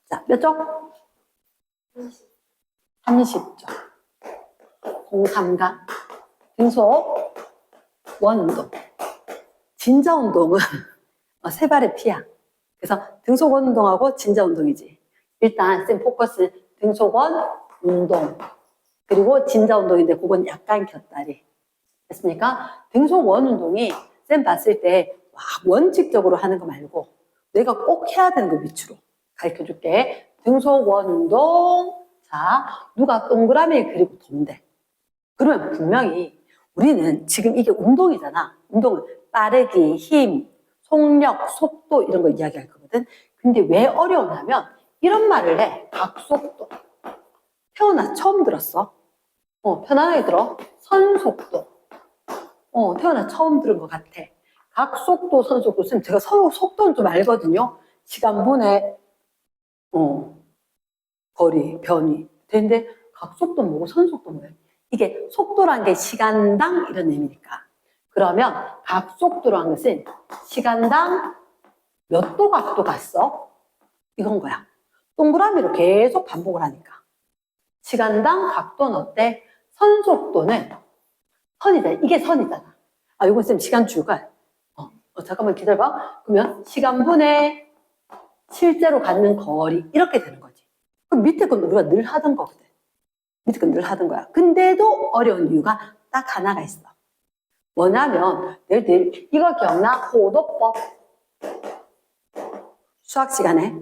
자, 몇 쪽? 30쪽. 03가 등속 원운동. 진자 운동은 세 발의 피야. 그래서 등속 원운동하고 진자 운동이지. 일단 쌤 포커스 등속원 운동 그리고 진자 운동인데 그건 약간 곁다리. 됐습니까? 등속원 운동이 쌤 봤을 때 원칙적으로 하는 거 말고 내가 꼭 해야 되는 거 위주로 가르쳐 줄게. 등속원 운동. 자, 누가 동그라미 그리고 돈대. 그러면 분명히 우리는 지금 이게 운동이잖아. 운동은 빠르기, 힘, 속력, 속도 이런 거 이야기할 거거든. 근데 왜 어려우냐면 이런 말을 해. 각속도. 태어나 처음 들었어. 편안하게 들어. 선속도. 태어나 처음 들은 것 같아. 각속도, 선속도. 쌤 제가 속도는 좀 알거든요. 시간, 분해, 거리, 변이. 근데 각속도 뭐고 선속도 뭐예요? 이게 속도란 게 시간당 이런 의미니까. 그러면 각속도라는 것은 시간당 몇 도 각도 갔어? 이건 거야. 동그라미로 계속 반복을 하니까. 시간당 각도는 어때? 선속도는 선이잖아. 이게 선이잖아. 아, 이건 쌤 시간 줄 거야. 잠깐만 기다려봐. 그러면 시간분의 실제로 갖는 거리 이렇게 되는 거지. 그럼 밑에 건 우리가 늘 하던 거거든. 밑에 건 늘 하던 거야. 근데도 어려운 이유가 딱 하나가 있어. 뭐냐면 늘 이거 기억나? 호도법. 수학 시간에.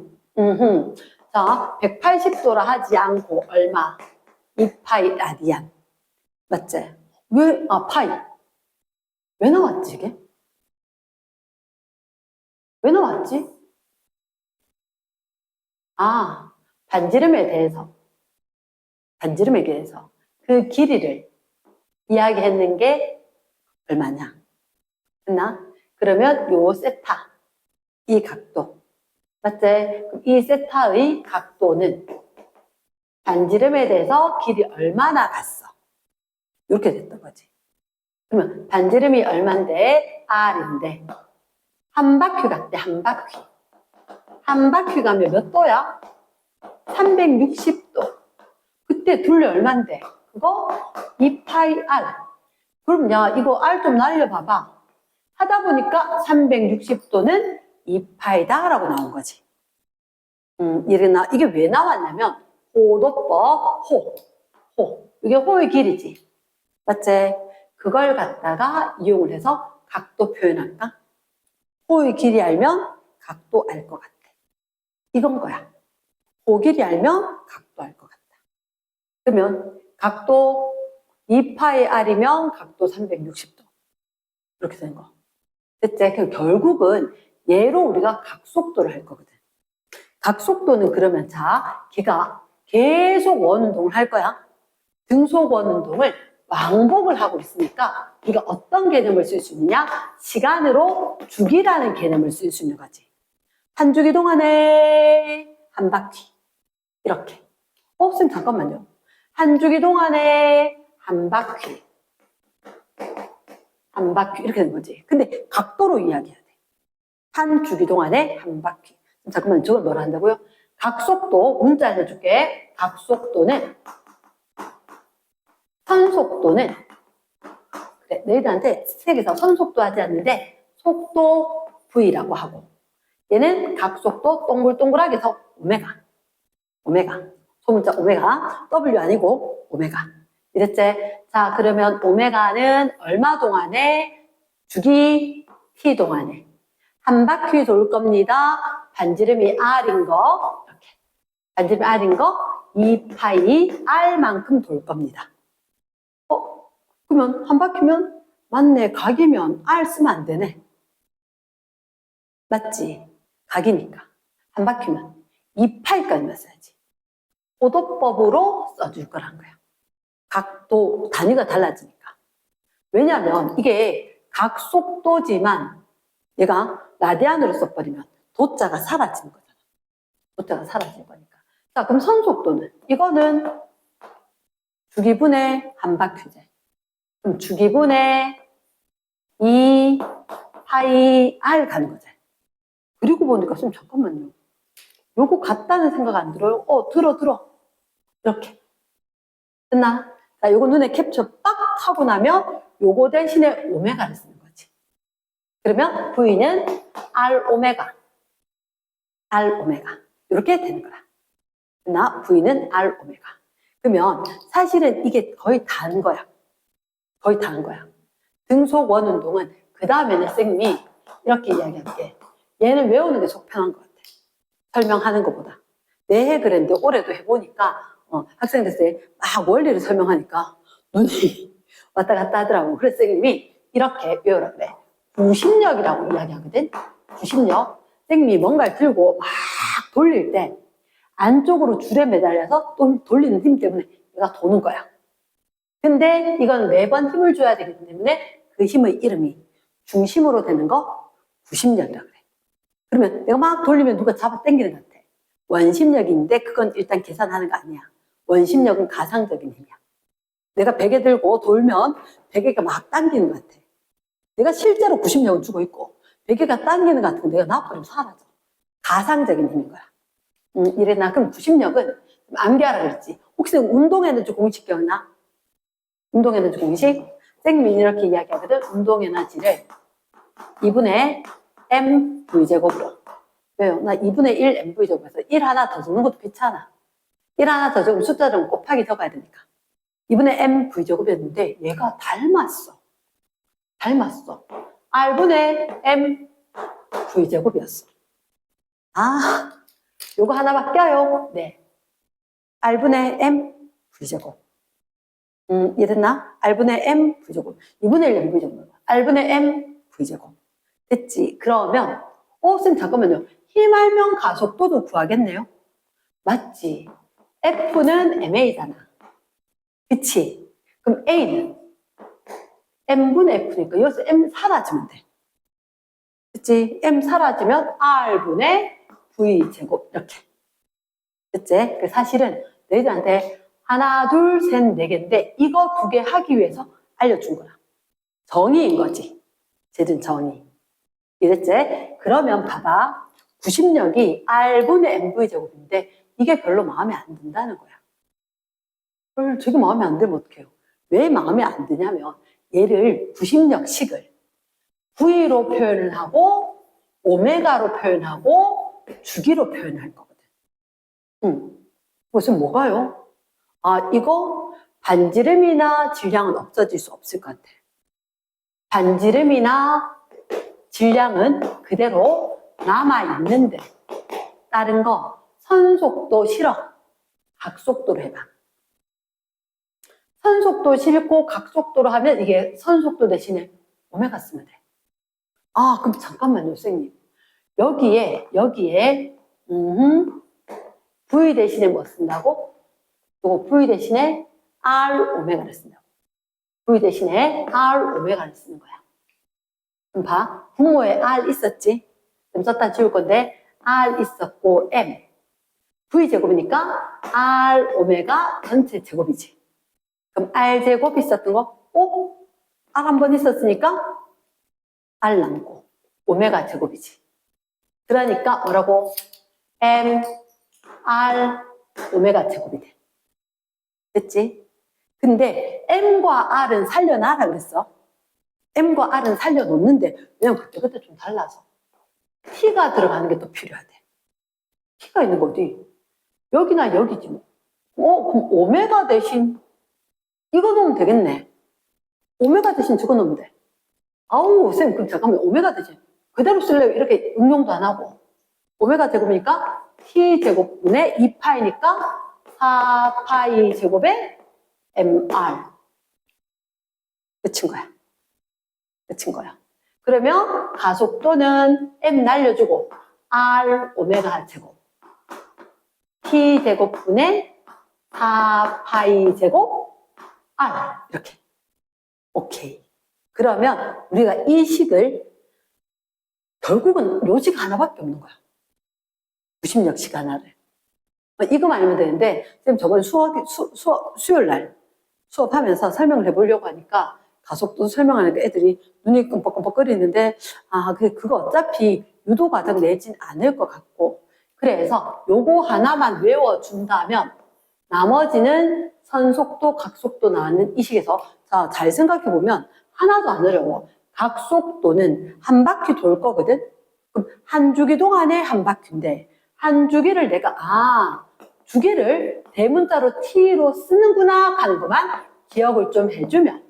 자, 180도라 하지 않고 얼마? 2파이 라디안. 맞지? 왜? 파이. 왜 나왔지 이게? 왜 나왔지? 반지름에 대해서. 반지름에 대해서. 그 길이를 이야기했는 게 얼마냐? 됐나? 그러면 요 세타. 이 각도. 맞지? 그럼 이 세타의 각도는 반지름에 대해서 길이 얼마나 갔어? 이렇게 됐던 거지. 그러면 반지름이 얼만데? R인데 한 바퀴 갔대. 한 바퀴. 한 바퀴 가면 몇 도야? 360도. 그때 둘레 얼만데? 그거 2파이 R. 그럼 야 이거 R 좀 날려봐봐. 하다 보니까 360도는 2파이다 라고 나온 거지. 이게 왜 나왔냐면 호도법, 호. 이게 호의 길이지. 맞지? 그걸 갖다가 이용을 해서 각도 표현할까? 호의 길이 알면 각도 알 것 같아. 이건 거야. 호 길이 알면 각도 알 것 같다. 그러면 각도 2파이 R이면 각도 360도. 이렇게 되는 거. 됐지? 그럼 결국은 얘로 우리가 각속도를 할 거거든. 각속도는 그러면 자, 걔가 계속 원운동을 할 거야. 등속 원운동을 왕복을 하고 있으니까 네가 어떤 개념을 쓸 수 있느냐? 시간으로 주기라는 개념을 쓸 수 있는 거지. 한 주기 동안에 한 바퀴. 이렇게. 쌤 잠깐만요. 한 주기 동안에 한 바퀴. 한 바퀴. 이렇게 되는 거지. 근데 각도로 이야기해야 돼. 한 주기 동안에 한 바퀴. 잠깐만, 저걸 뭐라 한다고요? 각속도, 문자 해줄게. 각속도는, 선속도는, 그래, 너희들한테 책에서 선속도 하지 않는데, 속도 V라고 하고, 얘는 각속도 동글동글하게 해서 오메가. 소문자 오메가. W 아니고 오메가. 이랬지? 자, 그러면 오메가는 얼마 동안에? 주기 T 동안에. 한 바퀴 돌 겁니다. 반지름이 R인 거. 이렇게. 반지름이 R인 거 2파이 R만큼 돌 겁니다. 그러면 한 바퀴면? 맞네. 각이면 R 쓰면 안 되네. 맞지? 각이니까. 한 바퀴면 2파이까지만 써야지. 호도법으로 써줄 거란 거야. 각도 단위가 달라지니까. 왜냐하면 이게 각속도지만 얘가 라디안으로 써버리면 도자가 사라지는 거잖아. 도자가 사라질 거니까. 자, 그럼 선속도는? 이거는 주기분의 한 바퀴제. 그럼 주기분의 2파이 R 가는 거지. 그리고 보니까 좀 잠깐만요. 요거 같다는 생각 안 들어요? 들어. 이렇게. 됐나? 자, 요거 눈에 캡처 빡 하고 나면 요거 대신에 오메가를 쓰는 거지. 그러면 V는 R 오메가. 이렇게 되는 거야. 됐나? V는 R 오메가. 그러면 사실은 이게 거의 다인 거야. 등속 원 운동은 그 다음에는 쌤이 이렇게 이야기할게. 얘는 외우는 게 속 편한 것 같아. 설명하는 것보다. 내 그랬는데 올해도 해보니까 학생들 때 막 원리를 설명하니까 눈이 왔다 갔다 하더라고. 그래서 쌤이 이렇게 외우라 그래. 구심력이라고 이야기하거든. 구심력. 쌤이 뭔가를 들고 막 돌릴 때 안쪽으로 줄에 매달려서 돌리는 힘 때문에 얘가 도는 거야. 근데 이건 매번 힘을 줘야 되기 때문에 그 힘의 이름이 중심으로 되는 거 구심력이라 그래. 그러면 내가 막 돌리면 누가 잡아 당기는 것 같아. 원심력인데 그건 일단 계산하는 거 아니야. 원심력은 가상적인 힘이야. 내가 베개 들고 돌면 베개가 막 당기는 것 같아. 내가 실제로 구심력을 주고 있고 베개가 당기는 것 같은 거 내가 놔버리면 사라져. 가상적인 힘인 거야. 이래나 그럼 구심력은 암기하라 그랬지. 혹시 운동에너지 공식 기억나? 운동에너지 공식? 쌤이 이렇게 이야기하거든. 운동에너지를 2분의 mv제곱으로. 왜요? 나 2분의 1 mv제곱에서 1 하나 더 적는 것도 귀찮아. 1 하나 더 적으면 숫자를 곱하기 더 가야 되니까. 2분의 mv제곱이었는데 얘가 닮았어. r분의 mv제곱이었어. 요거 하나 바뀌어요. 네. r분의 mv제곱. 이해됐나? r분의 mv제곱. 2분의 1 mv제곱. r분의 mv제곱. 됐지? 그러면 쌤 잠깐만요. 힘할면 가속도도 구하겠네요. 맞지? F는 ma잖아. 그치? 그럼 A는 m분의 F니까 여기서 m 사라지면 돼. 그치? m 사라지면 R분의 V제곱 이렇게. 그치? 사실은 너희들한테 하나, 둘, 셋, 네 개인데 이거 2개 하기 위해서 알려준 거야. 정의인 거지. 쟤는 정의. 이랬지? 그러면 봐봐. 구심력이 R분의 mv제곱인데 이게 별로 마음에 안 든다는 거야. 되게 마음에 안 들면 어떡해요? 왜 마음에 안 드냐면 얘를 구심력식을 V로 표현을 하고 오메가로 표현하고 주기로 표현할 거거든. 그래서 뭐가요? 이거 반지름이나 질량은 없어질 수 없을 것 같아. 반지름이나 질량은 그대로 남아있는데 다른 거 선속도 싫어. 각속도로 해봐. 선속도 싫고 각속도로 하면 이게 선속도 대신에 오메가 쓰면 돼. 그럼 잠깐만요, 선생님. 여기에 V 대신에 뭐 쓴다고? 이거 V 대신에 R 오메가를 쓴다고. V 대신에 R 오메가를 쓰는 거야. 그럼 봐. 분모에 R 있었지? 그럼 썼다 지울 건데 R 있었고 M. V제곱이니까 R 오메가 전체 제곱이지. 그럼 R 제곱 있었던 거, R 한 번 있었으니까 R 남고 오메가 제곱이지. 그러니까 뭐라고? M, R, 오메가 제곱이 돼. 됐지? 근데 M과 R은 살려놔라 그랬어. M과 R은 살려놓는데 왜냐면 그때 좀 달라서 T가 들어가는 게 또 필요하대. T가 있는 거 어디? 여기나 여기지 뭐. 그럼 오메가 대신 이거 넣으면 되겠네. 오메가 대신 저거 넣으면 돼. 쌤, 그럼 잠깐만, 오메가 대신 그대로 쓸래요? 이렇게 응용도 안 하고. 오메가 제곱이니까 T제곱분의 2파이니까 4파이 제곱에 MR. 끝인 거야. 그러면 가속도는 M 날려주고 R 오메가 제곱. T제곱분의 4파이 제곱 R. 이렇게. 오케이. 그러면 우리가 이 식을 결국은 요식 하나밖에 없는 거야. 구심력식 하나를. 이거만 알면 되는데 선생님 저번 수요일 날 수업하면서 설명을 해보려고 하니까 가속도 설명하니까 애들이 눈이 끔뻑끔뻑 거리는데 그거 어차피 유도 과정 내진 않을 것 같고 그래서 요거 하나만 외워준다면 나머지는 선속도, 각속도 나왔는 이 식에서 자, 잘 생각해보면 하나도 안 어려워. 각속도는 한 바퀴 돌 거거든? 그럼 한 주기 동안에 한 바퀴인데 한 주기를 내가 주기를 대문자로 t로 쓰는구나 하는 것만 기억을 좀 해주면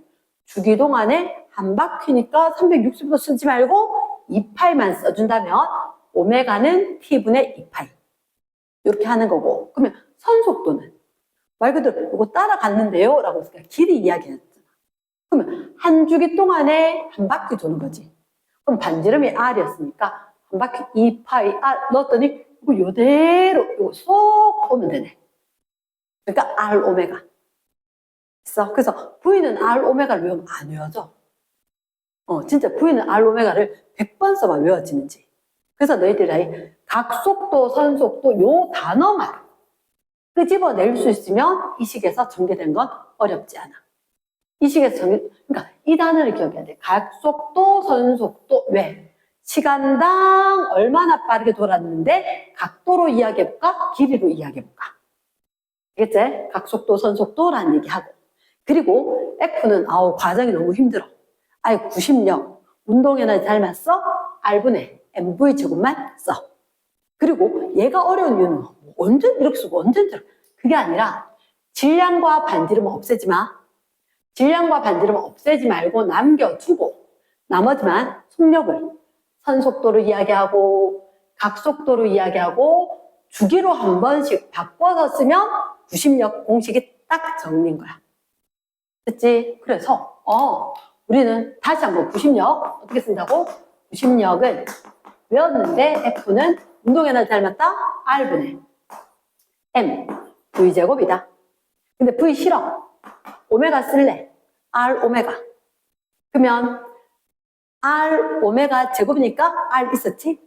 주기 동안에 한 바퀴니까 360도 쓰지 말고 2파이만 써준다면 오메가는 t분의 2파이 이렇게 하는 거고 그러면 선속도는 말 그대로 이거 따라갔는데요 라고 했으니까 길이 이야기했잖아. 그러면 한 주기 동안에 한 바퀴 도는 거지. 그럼 반지름이 r이었으니까 한 바퀴 2파이 r 넣었더니 이거 요대로 이거 쏙 오면 되네. 그러니까 r 오메가. 그래서 V는 r 오메가를 외우면 안 외워져. 진짜 V는 r 오메가를 100번 써봐 외워지는지. 그래서 너희들이 각속도, 선속도 요 단어만 끄집어낼 수 있으면 이 식에서 전개된 건 어렵지 않아. 이 식에서 그러니까 이 단어를 기억해야 돼. 각속도, 선속도, 왜? 시간당 얼마나 빠르게 돌았는데 각도로 이야기해볼까? 길이로 이야기해볼까? 알겠지? 각속도, 선속도라는 얘기하고 그리고 F는 과정이 너무 힘들어. 90력 운동에나 닮았어? R분의 mv 제곱만 써. 그리고 얘가 어려운 이유는 언제 이렇게 쓰고 언제 이렇게 그게 아니라 질량과 반지름은 없애지 마. 질량과 반지름은 없애지 말고 남겨두고 나머지만 속력을 선속도로 이야기하고 각속도로 이야기하고 주기로 한 번씩 바꿔서 쓰면 90력 공식이 딱 정리인 거야. 됐지? 그래서 우리는 다시 한번 90력 어떻게 쓴다고? 90력은 외웠는데 F는 운동에나 닮았다? R분의 M V제곱이다. 근데 V 싫어. 오메가 쓸래. R 오메가. 그러면 R 오메가 제곱이니까 R 있었지?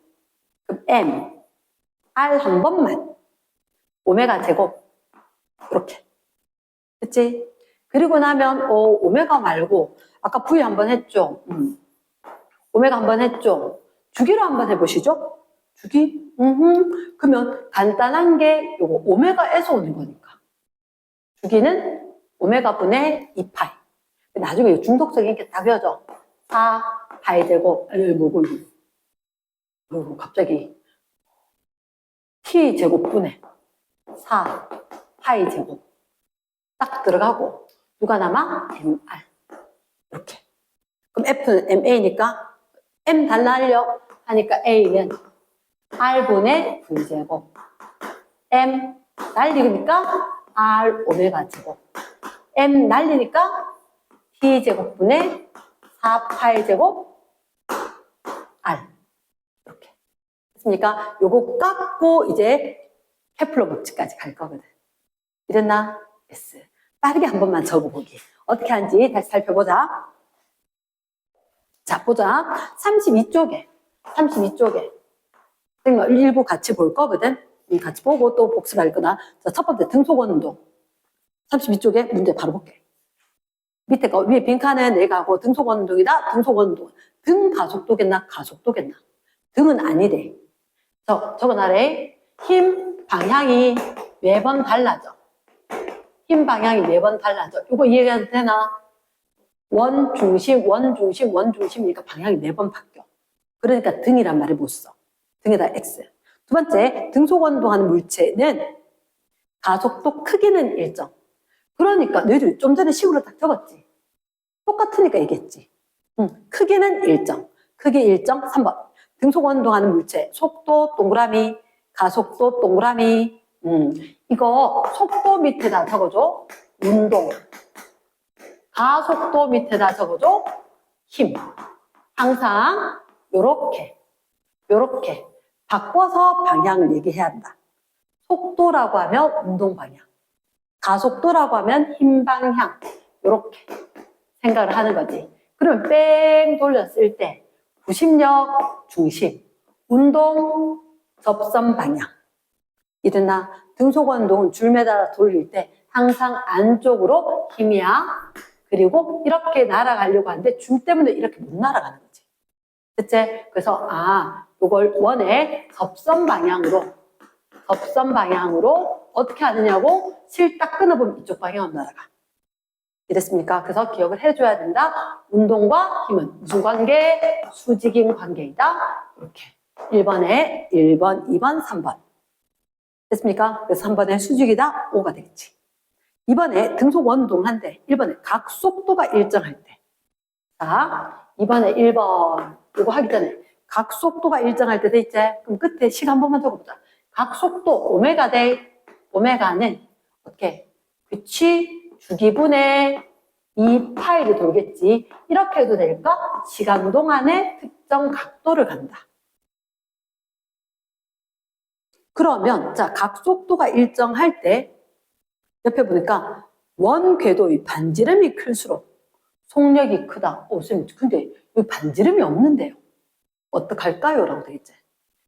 그럼 M R 한 번만 오메가 제곱 이렇게 됐지? 그리고 나면 오메가 말고 아까 V 한번 했죠? 오메가 한번 했죠? 주기로 한번 해보시죠? 주기? 그러면 간단한 게 요거 오메가에서 오는 거니까 주기는 오메가분의 2파이 나중에 중독성이 이렇게 다 그려져 4파이 제곱 갑자기 t 제곱분의 4파이 제곱 딱 들어가고 누가 남아? mr 이렇게 그럼 f는 ma니까 m 달라려 하니까 a는 r분의 v제곱 m 날리니까 r 오메가 제곱 m 날리니까 t 제곱분의 4파이 제곱 r 이렇게 됐습니까? 요거 깎고 이제 케플러 법칙까지 갈 거거든. 이랬나? yes. 빠르게 한 번만 적어보기. 어떻게 하는지 다시 살펴보자. 자, 보자. 32쪽에 일부 같이 볼 거거든. 같이 보고 또 복습할 거다. 자, 첫 번째 등속원 운동. 32쪽에 문제 바로 볼게. 밑에 거 위에 빈칸에 내가 하고 등속원 운동이다. 등속원 운동. 등 가속도겠나? 가속도겠나? 등은 아니래. 적어놔래. 힘 방향이 매번 달라져. 힘 방향이 매번 달라져. 이거 이해가 되나? 원 중심이니까 방향이 매번 바뀌어. 그러니까 등이란 말을 못 써. 등에다 X. 두 번째, 등속원 운동하는 물체는 가속도 크기는 일정. 그러니까 너희들 좀 전에 식으로 딱 적었지. 똑같으니까 얘기했지. 크기는 일정. 크기 일정 3번. 등속원 운동하는 물체. 속도 동그라미, 가속도 동그라미. 이거 속도 밑에다 적어줘. 운동. 가속도 밑에다 적어줘. 힘. 항상 요렇게 바꿔서 방향을 얘기해야 한다. 속도라고 하면 운동 방향. 가속도라고 하면 힘 방향. 요렇게 생각을 하는 거지. 그러면 뺑 돌렸을 때 부심력 중심, 운동 접선 방향. 이랬나? 등속원 운동은 줄 매달아 돌릴 때 항상 안쪽으로 힘이야. 그리고 이렇게 날아가려고 하는데 줄 때문에 이렇게 못 날아가는 거지. 됐지? 그래서 요걸 원의 접선 방향으로 접선 방향으로 어떻게 하느냐고 실 딱 끊어보면 이쪽 방향으로 날아가. 이랬습니까? 그래서 기억을 해줘야 된다. 운동과 힘은 무슨 관계? 수직인 관계이다. 이렇게 1번에 1번, 2번, 3번 됐습니까? 그래서 3번에 수직이다. 5가 되겠지. 2번에 등속 원동한데 1번에 각 속도가 일정할 때. 자, 2번에 1번 이거 하기 전에 각 속도가 일정할 때 돼 있지? 그럼 끝에 식 한 번만 적어보자. 각 속도 오메가 대 오메가는 어떻게? 그치? 주기분의 2파이를 돌겠지. 이렇게 해도 될까? 시간 동안의 특정 각도를 간다. 그러면 자, 각 속도가 일정할 때 옆에 보니까 원 궤도의 반지름이 클수록 속력이 크다. 선생님, 근데 여기 반지름이 없는데요. 어떡할까요? 라고 되겠지.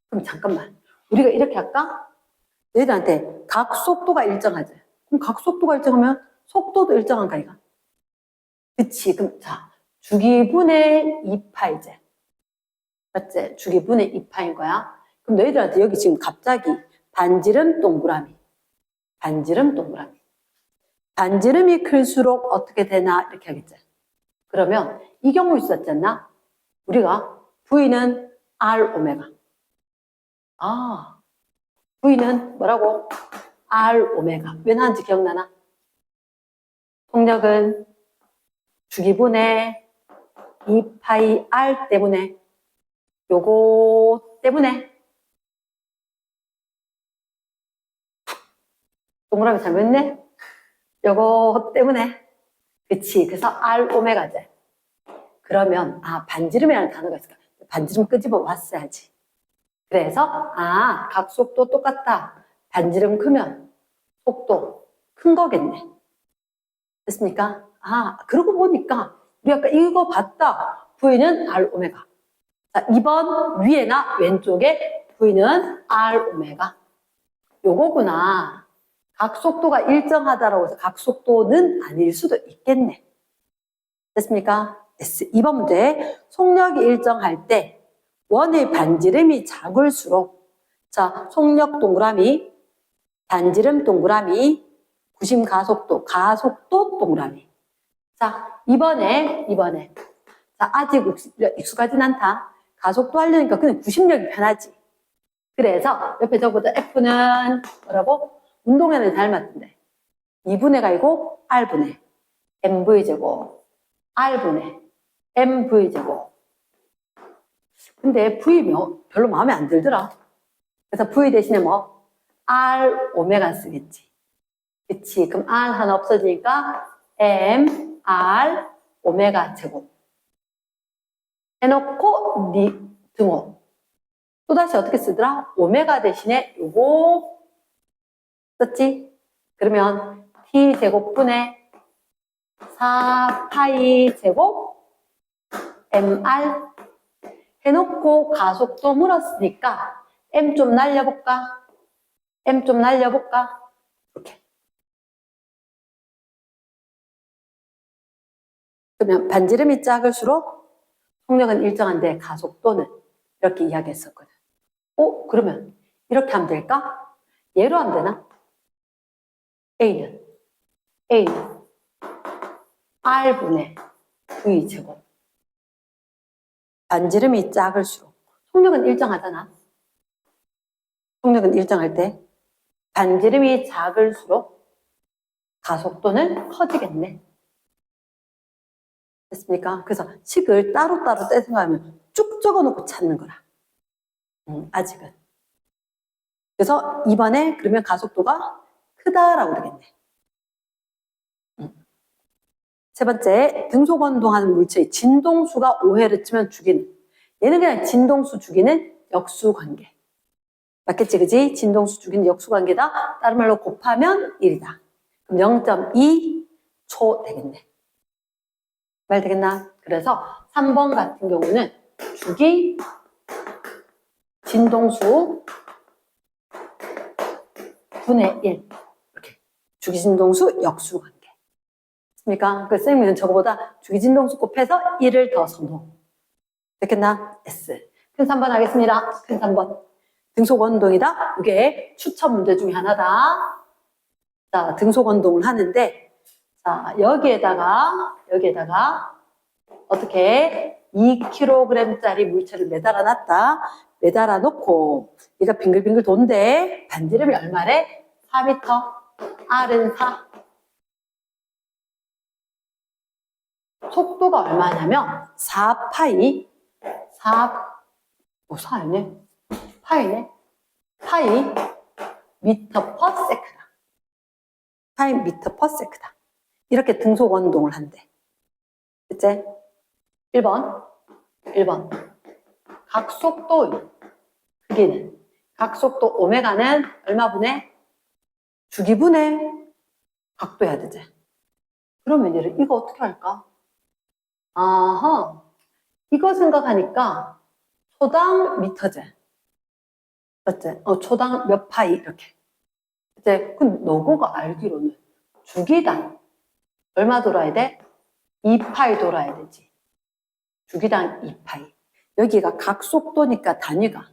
그럼 잠깐만. 우리가 이렇게 할까? 너희들한테 각 속도가 일정하지. 그럼 각 속도가 일정하면 속도도 일정한가, 이가? 그치. 그럼 자, 주기분의 2파이제. 맞지? 주기분의 2파인 거야. 그럼 너희들한테 여기 지금 갑자기 반지름 동그라미. 반지름 동그라미. 반지름이 클수록 어떻게 되나? 이렇게 하겠지. 그러면 이 경우 있었지 않나? 우리가 V는 R 오메가. V는 뭐라고? R 오메가. 왜 나왔는지 기억나나? 속력은 주기분의 2파이 R 때문에 요거 때문에 동그라미 잘못했네? 요거 때문에 그치. 그래서 R 오메가제. 그러면 반지름이라는 단어가 있을까? 반지름 끄집어 왔어야지. 그래서 각 속도 똑같다. 반지름 크면 속도 큰 거겠네. 됐습니까? 그러고 보니까 우리 아까 이거 봤다. V는 R 오메가. 자, 2번 위에나 왼쪽에 V는 R 오메가. 요거구나. 각 속도가 일정하다라고 해서 각 속도는 아닐 수도 있겠네. 됐습니까? S. 2번 문제. 속력이 일정할 때 원의 반지름이 작을수록 자, 속력 동그라미, 반지름 동그라미, 구심 가속도, 가속도 동그라미. 자, 이번에 자, 아직 익숙하진 않다. 가속도 하려니까 그냥 구심력이 편하지. 그래서 옆에 저보다 F는 뭐라고? 운동에는 닮았던데 2분의 가이고 R분의 MV제곱 R분의 MV제곱. 근데 V 별로 마음에 안 들더라. 그래서 V 대신에 뭐? R 오메가 쓰겠지. 그치? 그럼 R 하나 없어지니까 M, R, 오메가 제곱. 해놓고 등호. 또다시 어떻게 쓰더라? 오메가 대신에 요거 썼지? 그러면 T 제곱분의 4파이 제곱 MR 해놓고 가속도 물었으니까 M 좀 날려볼까? M 좀 날려볼까? 이렇게. 그러면 반지름이 작을수록 속력은 일정한데 가속도는 이렇게 이야기했었거든. 그러면 이렇게 하면 될까? 얘로 하면 되나? A는 R분의 V제곱. 반지름이 작을수록 속력은 일정하잖아. 속력은 일정할 때 반지름이 작을수록 가속도는 커지겠네. 됐습니까? 그래서 식을 따로따로 생각하면 쭉 적어놓고 찾는 거라. 아직은. 그래서 이번에 그러면 가속도가 크다라고 되겠네. 세 번째, 등속원동하는 물체의 진동수가 5회를 치면 주기는. 얘는 그냥 진동수 주기는 역수관계. 맞겠지, 그지? 진동수 주기는 역수관계다. 다른 말로 곱하면 1이다. 그럼 0.2초 되겠네. 말 되겠나? 그래서 3번 같은 경우는 주기, 진동수 분의 1. 이렇게. 주기, 진동수, 역수관계. 맞습니까? 그 쌤은 저거보다 주기, 진동수 곱해서 1을 더 선호. 됐겠나? S. 큰 3번 하겠습니다. 큰 3번. 등속 원동이다. 이게 추천 문제 중에 하나다. 자, 등속 원동을 하는데, 자, 여기에다가 어떻게 2kg짜리 물체를 매달아 놨다. 매달아 놓고 얘가 빙글빙글 돈대. 반지름이 얼마래? 4m. R은 4. 속도가 얼마냐면 4파이 4아니네? 파이네? 파이 미터 퍼 세크다. 파이 미터 퍼 세크다. 이렇게 등속 원동을 한대. 그치? 1번 각속도 크기는 각속도 오메가는 얼마분의? 주기분의 각도 해야 되지. 그러면 얘를 이거 어떻게 할까? 아하, 이거 생각하니까 초당 미터제. 맞지? 초당 몇 파이 이렇게. 이제 근데 너고가 알기로는 주기당 얼마 돌아야 돼? 2파이 돌아야 되지. 주기당 2파이. 여기가 각속도니까 단위가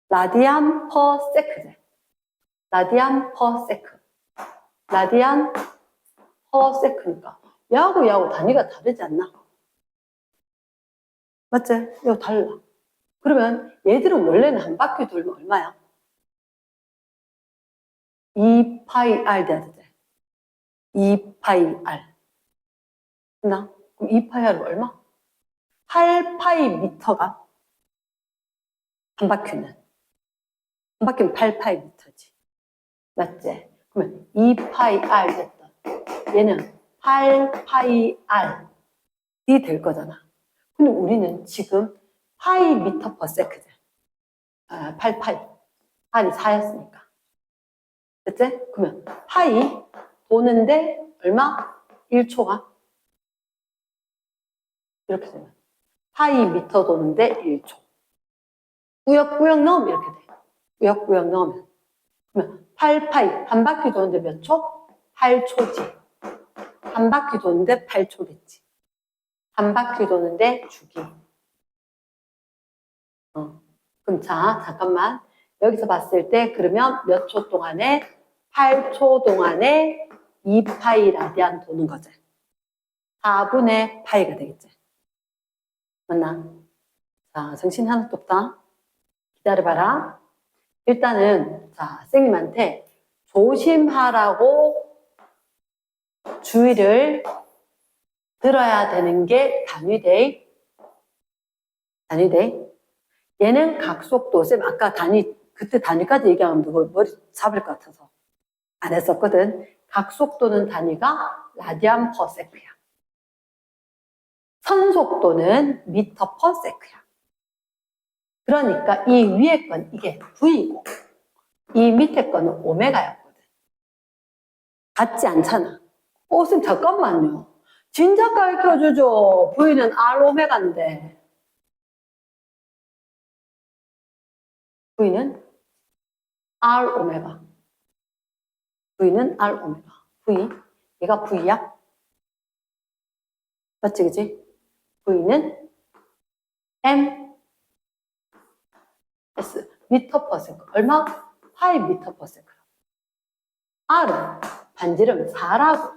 라디안 퍼 세크제. 라디안 퍼 세크. 라디안 퍼 세크니까 야하고 단위가 다르지 않나? 맞지? 이거 달라. 그러면 얘들은 원래는 한 바퀴 돌면 얼마야? 2파이 R 돼야 되지. 2파이 R. 됐나? 그럼 2파이 R은 얼마? 8파이 미터가 한 바퀴는. 한 바퀴는 8파이 미터지. 맞지? 그러면 2파이 R 됐다. 얘는 8파이 R이 될 거잖아. 근데 우리는 지금 파이 미터 퍼 세크제. 8파이. R이 4였으니까. 됐지? 그러면 파이 도는데 얼마? 1초가? 이렇게 되면 파이 미터 도는데 1초. 꾸역꾸역 넣으면 이렇게 돼. 꾸역꾸역 넣으면. 그러면 8파이 한 바퀴 도는데 몇 초? 8초지. 한 바퀴 도는데 8초겠지. 한 바퀴 도는데 주기. 그럼 자, 잠깐만. 여기서 봤을 때 그러면 몇 초 동안에 8초 동안에 2파이 라디안 도는 거지. 4분의 파이가 되겠지. 맞나? 자, 정신 하나도 없다. 기다려봐라. 일단은 자, 선생님한테 조심하라고 주의를 들어야 되는 게 단위대. 얘는 각속도. 쌤 아까 그때 단위까지 얘기하면 누구 머리 잡을 것 같아서 안 했었거든. 각속도는 단위가 라디안 퍼 세크야. 선속도는 미터 퍼 세크야. 그러니까 이 위에 건 이게 V이고 이 밑에 거는 오메가였거든. 같지 않잖아. 쌤 잠깐만요. 진작 가르쳐주죠. V는 R 오메가인데. V는 R 오메가. V는 R 오메가. V. 얘가 V야? 맞지, 그지? V는 M S 미터 퍼 세크. 얼마? 8 미터 퍼 세크. R은 반지름 4라고.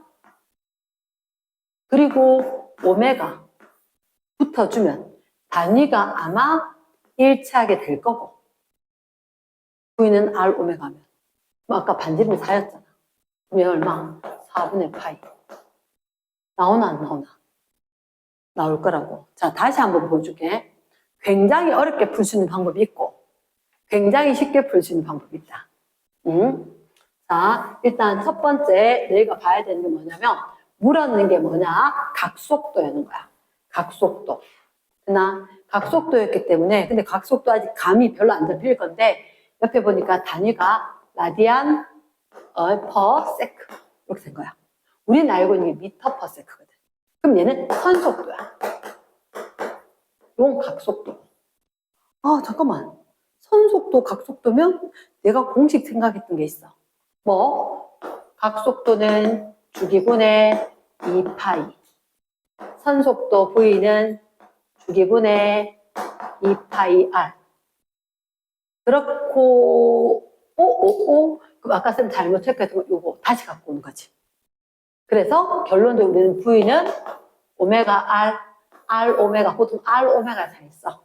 그리고 오메가 붙어주면 단위가 아마 일치하게 될 거고. V는 R 오메가면. 아까 반지름이 4였잖아. 그럼 얼마? 4분의 파이. 나오나 안 나오나? 나올 거라고. 자, 다시 한번 보여줄게. 굉장히 어렵게 풀 수 있는 방법이 있고 굉장히 쉽게 풀 수 있는 방법이 있다. 자, 일단 첫 번째 너희가 봐야 되는 게 뭐냐면 물었는 게 뭐냐? 각속도였는 거야. 각속도. 나 각속도였기 때문에 근데 각속도 아직 감이 별로 안 잡힐 건데 옆에 보니까 단위가 라디안 퍼 세크 이렇게 된 거야. 우리는 알고 있는 게 미터 퍼 세크거든. 그럼 얘는 선속도야. 이건 각속도. 아, 잠깐만. 선속도, 각속도면 내가 공식 생각했던 게 있어. 뭐? 각속도는 주기분의 2파이. 선속도 V는 주기분의 2파이 R. 그렇고, 그럼 아까 쌤 잘못 체크했던 거 요거 다시 갖고 오는 거지. 그래서 결론적으로 우리는 V는 오메가 R 오메가, 보통 R 오메가 잘 써.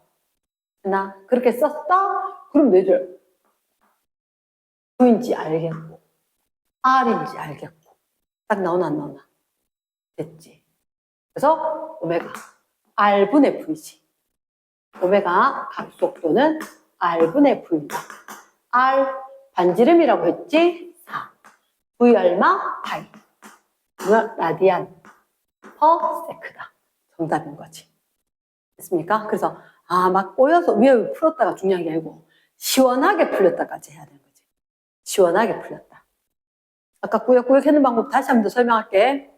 나 그렇게 썼다? 그럼 너희들 V인지 알겠고, R인지 알겠고. 딱 나오나 안 나오나? 됐지. 그래서 오메가 R분의 V지. 오메가 각속도는 R분의 V다. R 반지름이라고 했지? 4. V 얼마? 파이. 라디안 퍼 세크다. 정답인 거지. 됐습니까? 그래서 막 꼬여서 위에 풀었다가 중요한 게 아니고 시원하게 풀렸다까지 해야 되는 거지. 시원하게 풀렸다. 아까 꾸역꾸역 했는 방법 다시 한 번 더 설명할게.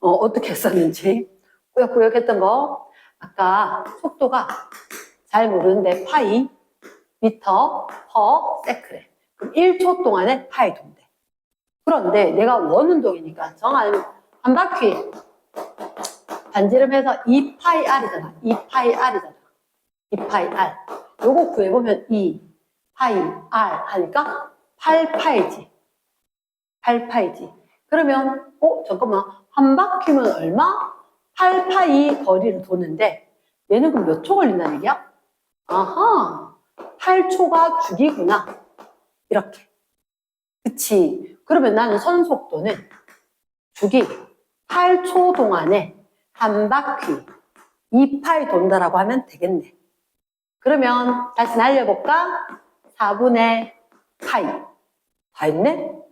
어떻게 했었는지. 꾸역꾸역 했던 거. 아까 속도가 잘 모르는데 파이 미터 퍼 세크래. 그럼 1초 동안에 파이 돈대. 그런데 내가 원운동이니까 정한 한 바퀴 반지름해서 2파이 R이잖아. 2파이 R이잖아. 2파이 R. 요거 구해보면 2파이 R 하니까 8파이지. 8파이지. 그러면 잠깐만. 한 바퀴면 얼마? 8파이 거리를 도는데 얘는 그럼 몇 초 걸린다는 얘기야? 아하. 8초가 주기구나. 이렇게. 그치. 그러면 나는 선속도는 주기 8초 동안에 한 바퀴 2파이 돈다라고 하면 되겠네. 그러면 다시 날려볼까? 4분의 파이. 다 했네?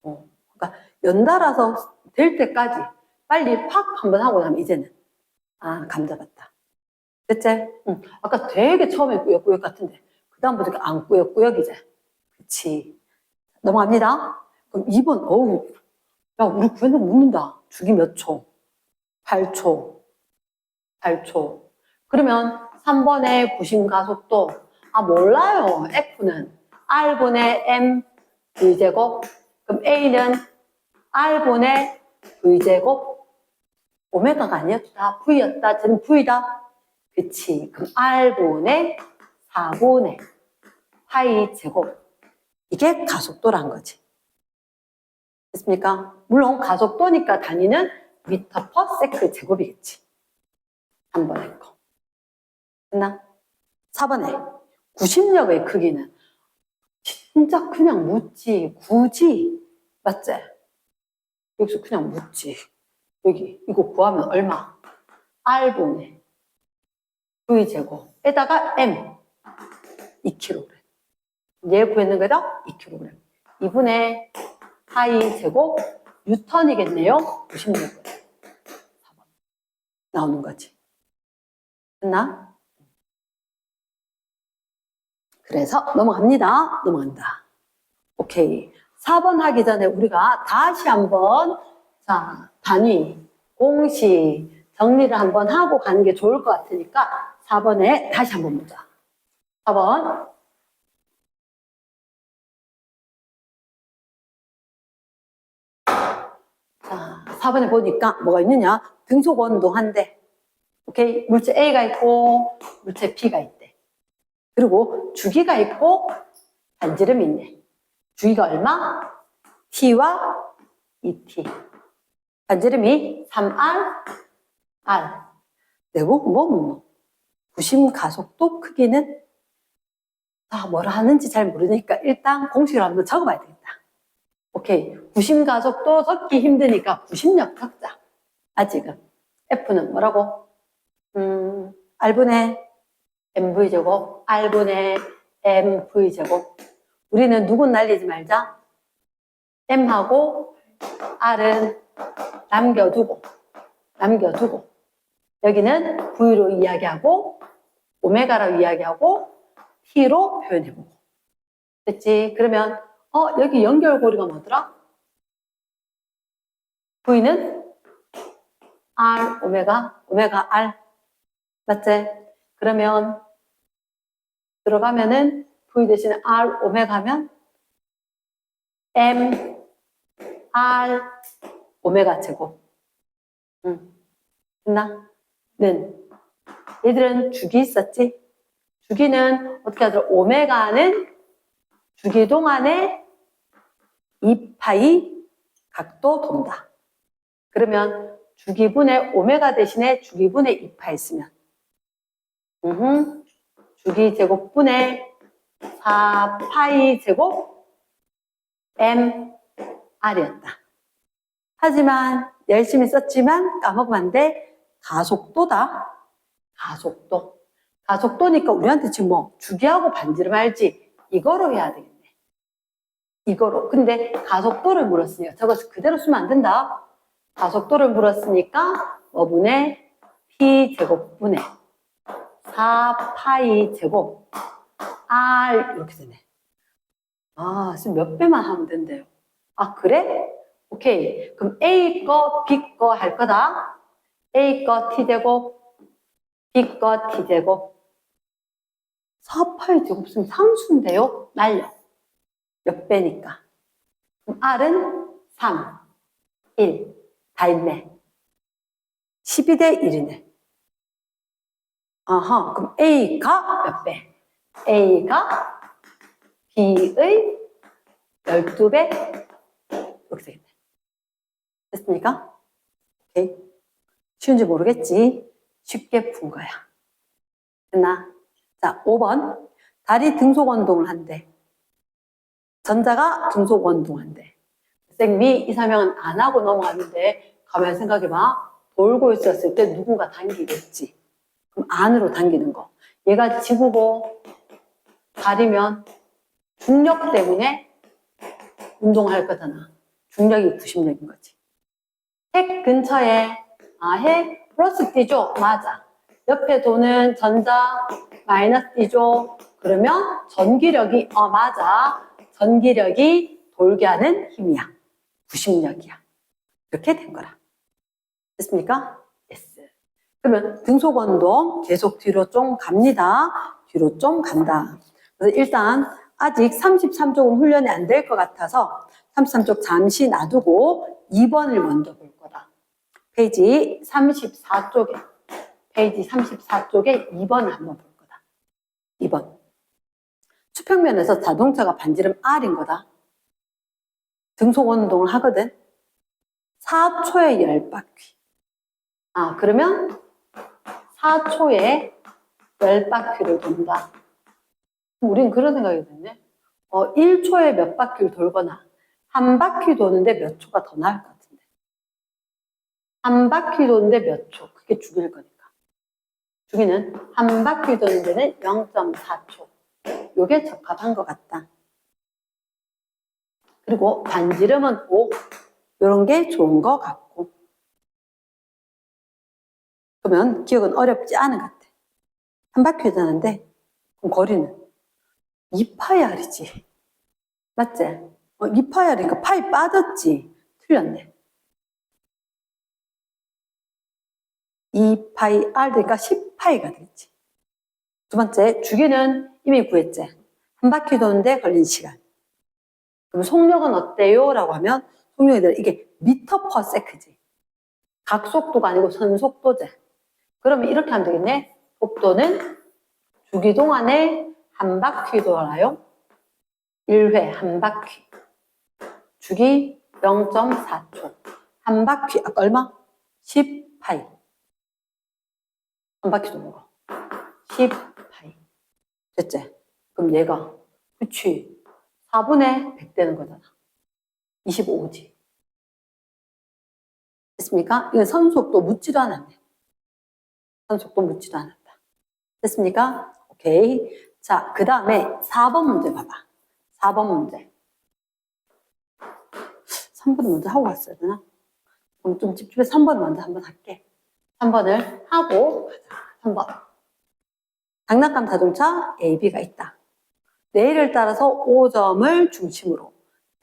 그러니까 연달아서 될 때까지 빨리 팍 한번 하고 나면 이제는 감 잡았다. 됐지? 아까 되게 처음에 꾸역꾸역 같은데 그 다음부터 안 꾸역꾸역 이제. 그치. 넘어갑니다. 그럼 2번, 야, 우리 구했는 거 묻는다. 주기 몇 초? 8초. 8초. 그러면 3번의 부심가속도, 몰라요. F는 R분의 M V제곱. 그럼 A는 R분의 V제곱. 오메가가 아니었다. V였다. 쟤는 V다. 그치. 그럼 R분의 4분의 파이 제곱. 이게 가속도란 거지. 됐습니까? 물론 가속도니까 단위는 미터 퍼 세크 제곱이겠지. 3번의 거. 됐나? 4번에 구심력의 크기는 진짜 그냥 묻지. 굳이. 맞지? 여기서 그냥 묻지. 여기 이거 구하면 얼마? R분의 V제곱에다가 M 2kg. 얘 구했는 거다? 2kg. 2분의 파이 제곱 뉴턴이겠네요. 96은. 4번. 나오는 거지. 됐나? 그래서 넘어갑니다. 넘어간다. 오케이. 4번 하기 전에 우리가 다시 한번 단위, 공식 정리를 한번 하고 가는 게 좋을 것 같으니까 4번에 다시 한번 보자. 4번. 자, 4번에 보니까 뭐가 있느냐? 등속 원동 한 대. 오케이. 물체 A가 있고, 물체 B가 있대. 그리고 주기가 있고, 반지름이 있네. 주기가 얼마? T와 2T. 반지름이 3R, R. 내고, 구심 가속도 크기는 뭐라 하는지 잘 모르니까 일단 공식을 한번 적어봐야 되겠다. 오케이. 구심 가속도 적기 힘드니까 구심력 적자. 아직은. F는 뭐라고? R분의 MV제곱, R분의 MV제곱. 우리는 누군 날리지 말자. M하고 R은 남겨두고. 여기는 V로 이야기하고, 오메가로 이야기하고, T로 표현해보고. 됐지? 그러면 여기 연결고리가 뭐더라? V는 R, 오메가 R. 맞지? 그러면 들어가면은 V 대신에 R, 오메가면 M, R, 오메가 제곱. 됐나? 는. 얘들은 주기 있었지? 주기는 어떻게 하더라? 오메가는 주기 동안에 2파이 각도 돈다. 그러면 주기분의 오메가 대신에 주기분의 2파 있으면 주기 제곱분의 4파이 제곱 mr이었다. 하지만 열심히 썼지만 까먹으면 안 돼. 가속도다. 가속도. 가속도니까 우리한테 지금 뭐 주기하고 반지름 알지? 이거로 해야 되겠네. 이거로. 근데 가속도를 물었으니까 저것을 그대로 쓰면 안 된다. 가속도를 물었으니까 뭐분의 p 제곱분의 4파이 제곱 r 이렇게 되네. 아, 지금 몇 배만 하면 된대요. 아, 그래? 오케이. 그럼 A 거, B 거 할 거다. A 거 T제곱, B 거 T제곱. 4파이 제곱 쓰면 상수인데요? 날려. 몇 배니까. 그럼 R은 3, 1. 다 있네. 12대 1이네. 아하, 그럼 A가 몇 배? A가 B의 12배? 이렇게 되겠네. 됐습니까? 오케이. 쉬운지 모르겠지? 쉽게 푼 거야. 됐나? 자, 5번. 달이 등속원동을 한대. 전자가 등속원동한대. 쌤이 이 설명은 안 하고 넘어갔는데 가만히 생각해봐. 돌고 있었을 때 누군가 당기겠지. 그럼 안으로 당기는 거. 얘가 지구고 달이면 중력 때문에 운동할 거잖아. 중력이 구심력인 거지. 핵 근처에 핵 플러스 D죠? 맞아. 옆에 도는 전자 마이너스 D죠? 그러면 전기력이 맞아. 전기력이 돌게 하는 힘이야. 구심력이야. 이렇게 된 거라. 됐습니까? yes. 그러면 등속원동 계속 뒤로 좀 갑니다. 뒤로 좀 간다. 그래서 일단 아직 33쪽은 훈련이 안 될 것 같아서 33쪽 잠시 놔두고 2번을 먼저 볼 거다. 페이지 34쪽에 2번을 한번 볼 거다. 2번. 수평면에서 자동차가 반지름 R인 거다. 등속원동을 하거든. 4초에 10바퀴. 그러면 4초에 10바퀴를 돈다. 우린 그런 생각이 드네. 1초에 몇 바퀴를 돌거나 한 바퀴 도는데 몇 초가 더 나을 것 같은데. 한 바퀴 도는데 몇 초. 그게 주기일 거니까. 주기는 한 바퀴 도는 데는 0.4초. 요게 적합한 것 같다. 그리고 반지름은 5. 요런 게 좋은 것 같고. 그러면 기억은 어렵지 않은 것 같아. 한 바퀴 도는데 그럼 거리는 2파이R이지. 맞지? 2파이R이니까 파이 빠졌지. 틀렸네. 2파이R 되니까 10파이가 되겠지. 두 번째, 주기는 이미 구했지. 한 바퀴 도는데 걸린 시간. 그럼 속력은 어때요? 라고 하면 속력이 이게 미터 퍼 세크지. 각속도가 아니고 선속도제. 그러면 이렇게 하면 되겠네. 속도는 주기 동안에 한 바퀴 돌아요. 1회 한 바퀴. 주기 0.4초. 한 바퀴, 아까 얼마? 10파이. 한 바퀴 도는 거. 10파이. 됐지? 그럼 얘가, 그치. 4분의 100 되는 거잖아. 25지. 됐습니까? 이건 선속도 묻지도 않았네. 선속도 묻지도 않았다. 됐습니까? 오케이. 자, 그 다음에 4번 문제 봐봐. 4번 문제. 3번을 먼저 하고 갔어야 되나? 그럼 좀 집중해서 3번 먼저 한번 할게. 3번을 하고 가자. 3번. 장난감 자동차 AB가 있다. 레일을 따라서 5점을 중심으로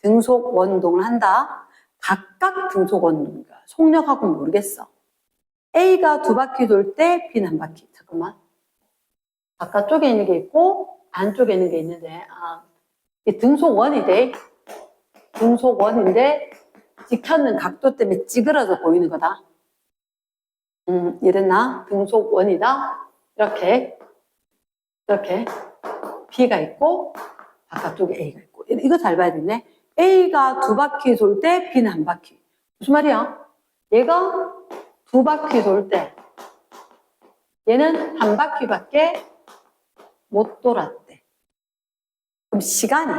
등속 원동을 한다. 각각 등속 원동이야. 속력하고는 모르겠어. A가 2바퀴 돌 때 B는 한 바퀴. 잠깐만. 바깥쪽에 있는 게 있고 안쪽에 있는 게 있는데 이 등속 원이 돼. 등속 원인데 찍혔는 각도 때문에 찌그러져 보이는 거다. 이랬나? 등속 원이다. 이렇게 이렇게 B가 있고 바깥쪽에 A가 있고. 이거 잘 봐야 되네. A가 두 바퀴 돌 때 B는 한 바퀴. 무슨 말이야? 얘가 두 바퀴 돌 때 얘는 한 바퀴밖에 못 돌았대. 그럼 시간이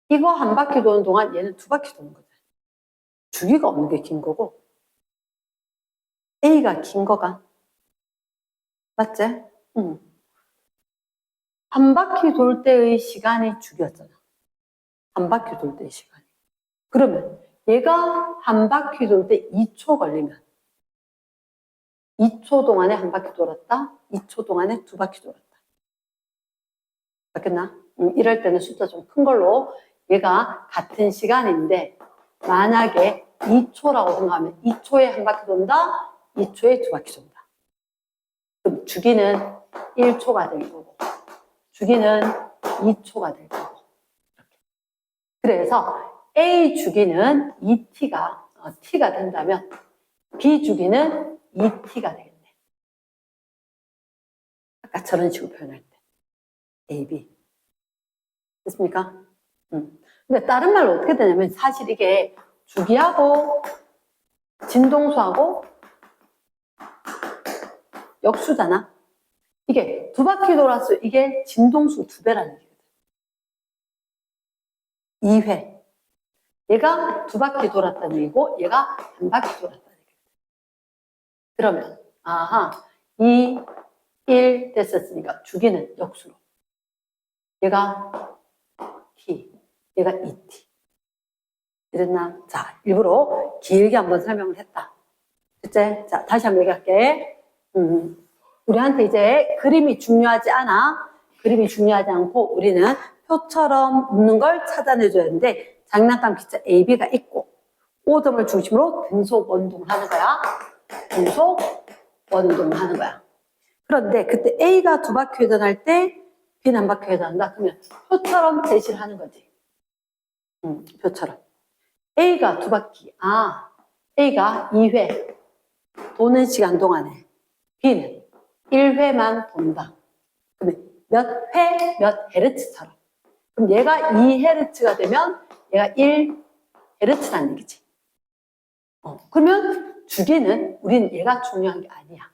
이거 한 바퀴 도는 동안 얘는 두 바퀴 도는 거잖아. 주기가 없는 게 긴 거고 A가 긴 거가 맞지? 응. 한 바퀴 돌 때의 시간이 주기였잖아. 한 바퀴 돌 때의 시간이. 그러면 얘가 한 바퀴 돌 때 2초 걸리면 2초 동안에 한 바퀴 돌았다. 2초 동안에 두 바퀴 돌았다. 맞겠나? 이럴 때는 숫자 좀 큰 걸로 얘가 같은 시간인데 만약에 2초라고 생각하면 2초에 한 바퀴 돈다. 2초에 두 바퀴 돈다. 그럼 주기는 1초가 될 거고 주기는 2초가 될 거고 그래서 A 주기는 2t가 t가 된다면 B 주기는 2t가 되겠네. 아까 저런 식으로 표현할 때 A, B 됐습니까? 근데 다른 말로 어떻게 되냐면 사실 이게 주기하고 진동수하고 역수잖아. 이게 두 바퀴 돌았어. 이게 진동수 2배라는 얘기거든. 2회. 얘가 두 바퀴 돌았다는 얘기고 얘가 한 바퀴 돌았다는 얘기거든. 그러면 아하 2, 1 됐었으니까 주기는 역수로. 얘가 t, 얘가 2t. 이랬나? 자, 일부러 길게 한번 설명을 했다. 됐지? 자, 다시 한번 얘기할게. 우리한테 이제 그림이 중요하지 않아. 그림이 중요하지 않고 우리는 표처럼 묻는 걸 찾아내줘야 하는데 장난감 기차 A, B가 있고 5점을 중심으로 등속 원동을 하는 거야. 등속 원동을 하는 거야. 그런데 그때 A가 두 바퀴 회전할 때 B는 한 바퀴 회전한다. 그러면 표처럼 제시를 하는 거지. 표처럼. A가 두 바퀴. A가 2회 도는 시간 동안에 B는 1회만 돈다. 그러면 몇 회, 몇 헤르츠처럼. 그럼 얘가 2헤르츠가 되면 얘가 1헤르츠라는 얘기지. 그러면 주기는 우리는 얘가 중요한 게 아니야.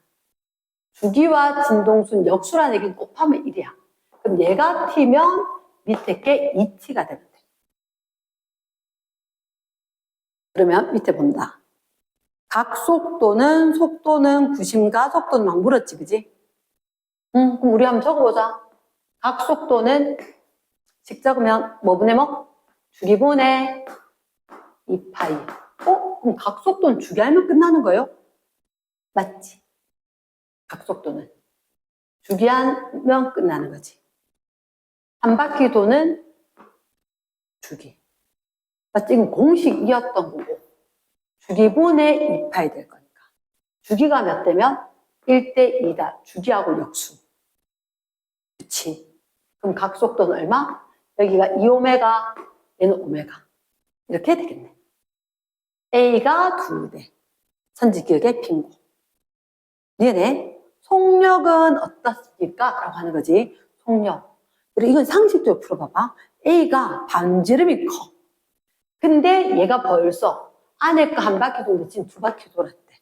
주기와 진동수는 역수라는 얘기는 곱하면 1이야. 그럼 얘가 t면 밑에 게 2t가 되면 돼. 그러면 밑에 본다. 각 속도는 구심가 속도는 막 물었지, 그지? 그럼 우리 한번 적어보자. 각 속도는 식 적으면 뭐 분의 뭐? 주기분의 2파이. 그럼 각 속도는 주기하면 끝나는 거예요? 맞지? 각 속도는 주기하면 끝나는 거지. 한 바퀴 도는 주기. 맞지? 이건 공식이었던 거고 주기분의 2파이 될 거니까. 주기가 몇 대면 1대 2다. 주기하고 역수. 그치? 그럼 각 속도는 얼마? 여기가 2오메가, 얘는 오메가. 이렇게 되겠네. A가 2대. 선지기역의 빈고. 얘네 속력은 어떻습니까? 라고 하는 거지. 속력. 그리고 이건 상식적으로 풀어봐봐. A가 반지름이 커. 근데 얘가 벌써 안에 거 한 바퀴 돌는데 지금 두 바퀴 돌았대.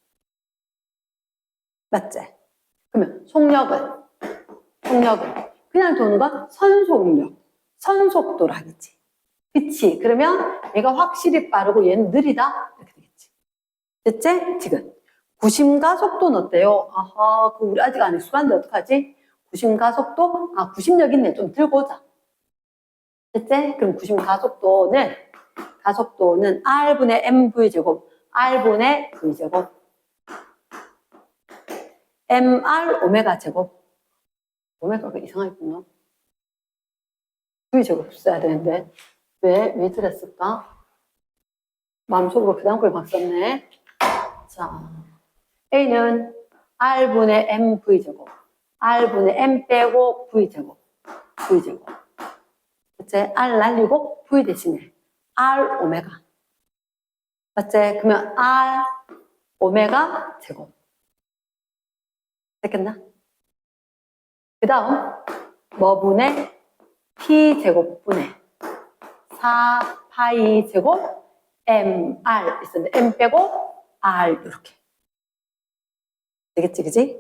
맞지? 그러면 속력은 그냥 도는 건 선속력, 선속도로 하겠지. 그치? 그러면 얘가 확실히 빠르고 얘는 느리다? 이렇게 되겠지. 됐지? 지금 구심가 속도는 어때요? 아하, 그 우리 아직 안 익숙한데 어떡하지? 구심가 속도? 90력 있네. 좀 들고 오자. 됐지? 그럼 구심가속도는 R분의 MV제곱, R분의 V제곱, MR 오메가 제곱. 오메가가 이상하겠구나. V제곱 써야 되는데. 왜 들었을까? 마음속으로 그 다음 걸 막 썼네. 자, A는 R분의 MV제곱, R분의 M 빼고 V제곱. 그치? R 날리고 V 대신에 R 오메가. 맞지? 그러면 R 오메가 제곱. 됐겠나? 그 다음 뭐분의 t제곱분의 4파이 제곱 mr 있었는데 m 빼고 r 이렇게 되겠지, 그지?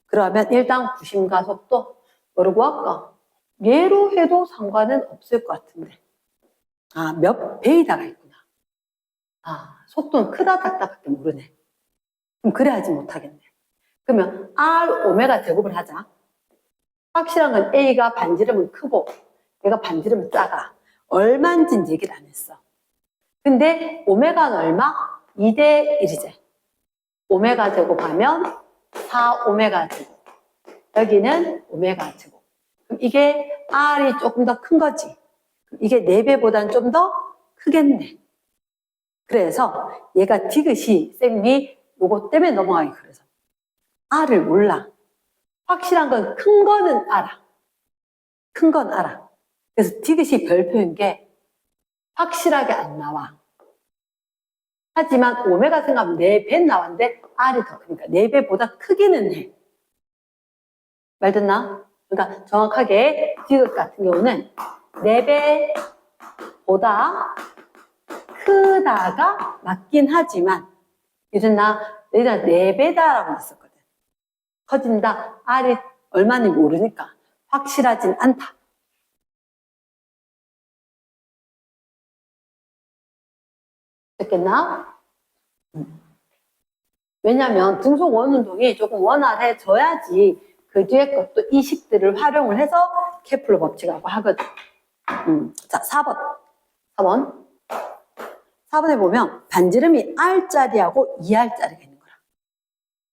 그러면 일단 구심과 속도 뭐로 구할까? 얘로 해도 상관은 없을 것 같은데 몇 배에다가 있구나. 속도는 크다 작다밖에 모르네. 그럼 그래 하지 못하겠네. 그러면 r 오메가 제곱을 하자. 확실한 건 A가 반지름은 크고 얘가 반지름은 작아. 얼마인지는 얘기를 안 했어. 근데 오메가는 얼마? 2대 1이지. 오메가 제곱하면 4오메가 제곱. 여기는 오메가 제곱. 그럼 이게 R이 조금 더 큰 거지. 이게 4배보다는 좀 더 크겠네. 그래서 얘가 디귿이 쌤이 요거 때문에 넘어가기 그래서 R을 몰라. 확실한 건 큰 거는 알아. 큰 건 알아. 그래서 디귿이 별표인 게 확실하게 안 나와. 하지만 오메가 생각하면 4배 나왔는데 R이 더 크니까 4배보다 크기는 해. 말 듣나? 그러니까 정확하게 디귿 같은 경우는 4배보다 크다가 맞긴 하지만 이랬나? 내가 4배다라고 했었거든. 커진다. R이 얼마인지 모르니까 확실하진 않다. 됐겠나? 왜냐면 등속 원운동이 조금 원활해져야지 그 뒤에 것도 이 식들을 활용을 해서 케플러 법칙하고 하거든. 자, 4번. 4번에 보면 반지름이 R자리하고 2R자리가 있는 거야.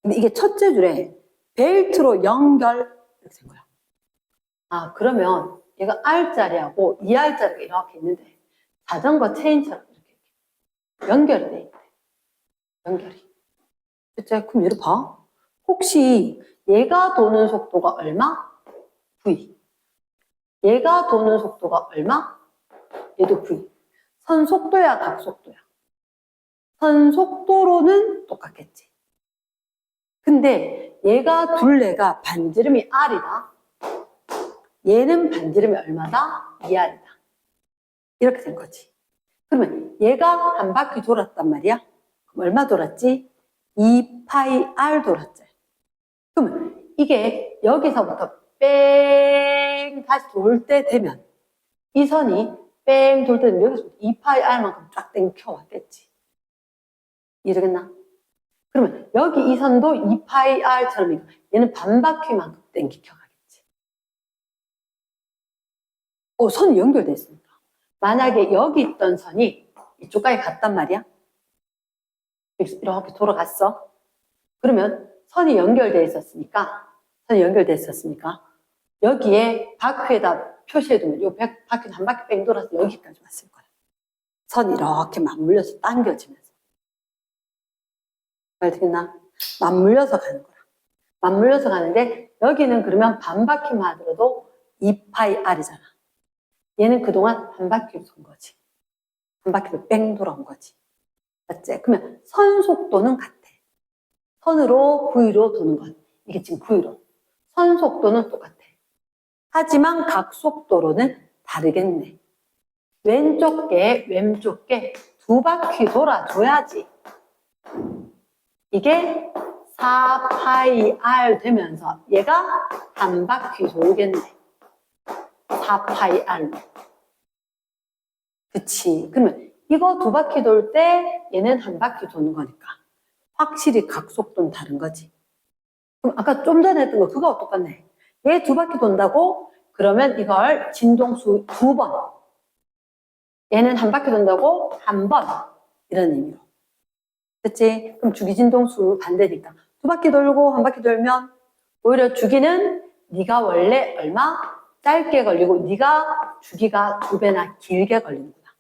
근데 이게 첫째 줄에 벨트로 연결 이렇게 된 거야. 그러면 얘가 R자리하고 2R자리가 이렇게 있는데 자전거 체인처럼 이렇게 연결이 돼 있대. 연결이. 그치? 그럼 얘를 봐. 혹시 얘가 도는 속도가 얼마? V. 얘가 도는 속도가 얼마? 얘도 V. 선 속도야, 각 속도야? 선 속도로는 똑같겠지. 근데 얘가 둘레가 반지름이 R이다. 얘는 반지름이 얼마다? 2R이다. 이렇게 된 거지. 그러면 얘가 한 바퀴 돌았단 말이야? 그럼 얼마 돌았지? 2파이 R 돌았지. 그러면 이게 여기서부터 뺑 다시 돌 때 되면 이 선이 뺑 돌 때 되면 여기서부터 2파이 R만큼 쫙 땡겨왔겠지. 이러겠나? 그러면 여기 이 선도 2파이 R처럼 얘는 반 바퀴만큼 땡겨가겠지. 선이 연결돼 있으니까. 만약에 여기 있던 선이 이쪽까지 갔단 말이야? 이렇게 돌아갔어. 그러면 선이 연결돼 있었으니까 여기에 바퀴에다 표시해두면 요 바퀴는 한 바퀴 뺑 돌아서 여기까지 왔을 거야. 선이 이렇게 맞물려서 당겨지면서. 말 되겠나? 맞물려서 가는 거야. 맞물려서 가는데 여기는 그러면 반 바퀴만 하더라도 2파이 R이잖아. 얘는 그동안 한 바퀴로 돈 거지. 한 바퀴로 뺑 돌아온 거지. 맞지? 그러면 선 속도는 같아. 선으로 V로 도는 건. 이게 지금 V로. 선 속도는 똑같아. 하지만 각 속도로는 다르겠네. 왼쪽 게 두 바퀴 돌아줘야지. 이게 4파이 R 되면서 얘가 한 바퀴 돌겠네. 4파이 R로. 그치. 그러면 이거 두 바퀴 돌 때 얘는 한 바퀴 도는 거니까 확실히 각 속도는 다른 거지. 그럼 아까 좀 전에 했던 거 그거하고 똑같네. 얘 두 바퀴 돈다고? 그러면 이걸 진동수 2번. 얘는 한 바퀴 돈다고? 한 번. 이런 의미로. 그치? 그럼 주기진동수 반대니까. 두 바퀴 돌고 한 바퀴 돌면 오히려 주기는 네가 원래 얼마? 짧게 걸리고 네가 주기가 2배나 길게 걸리는구나.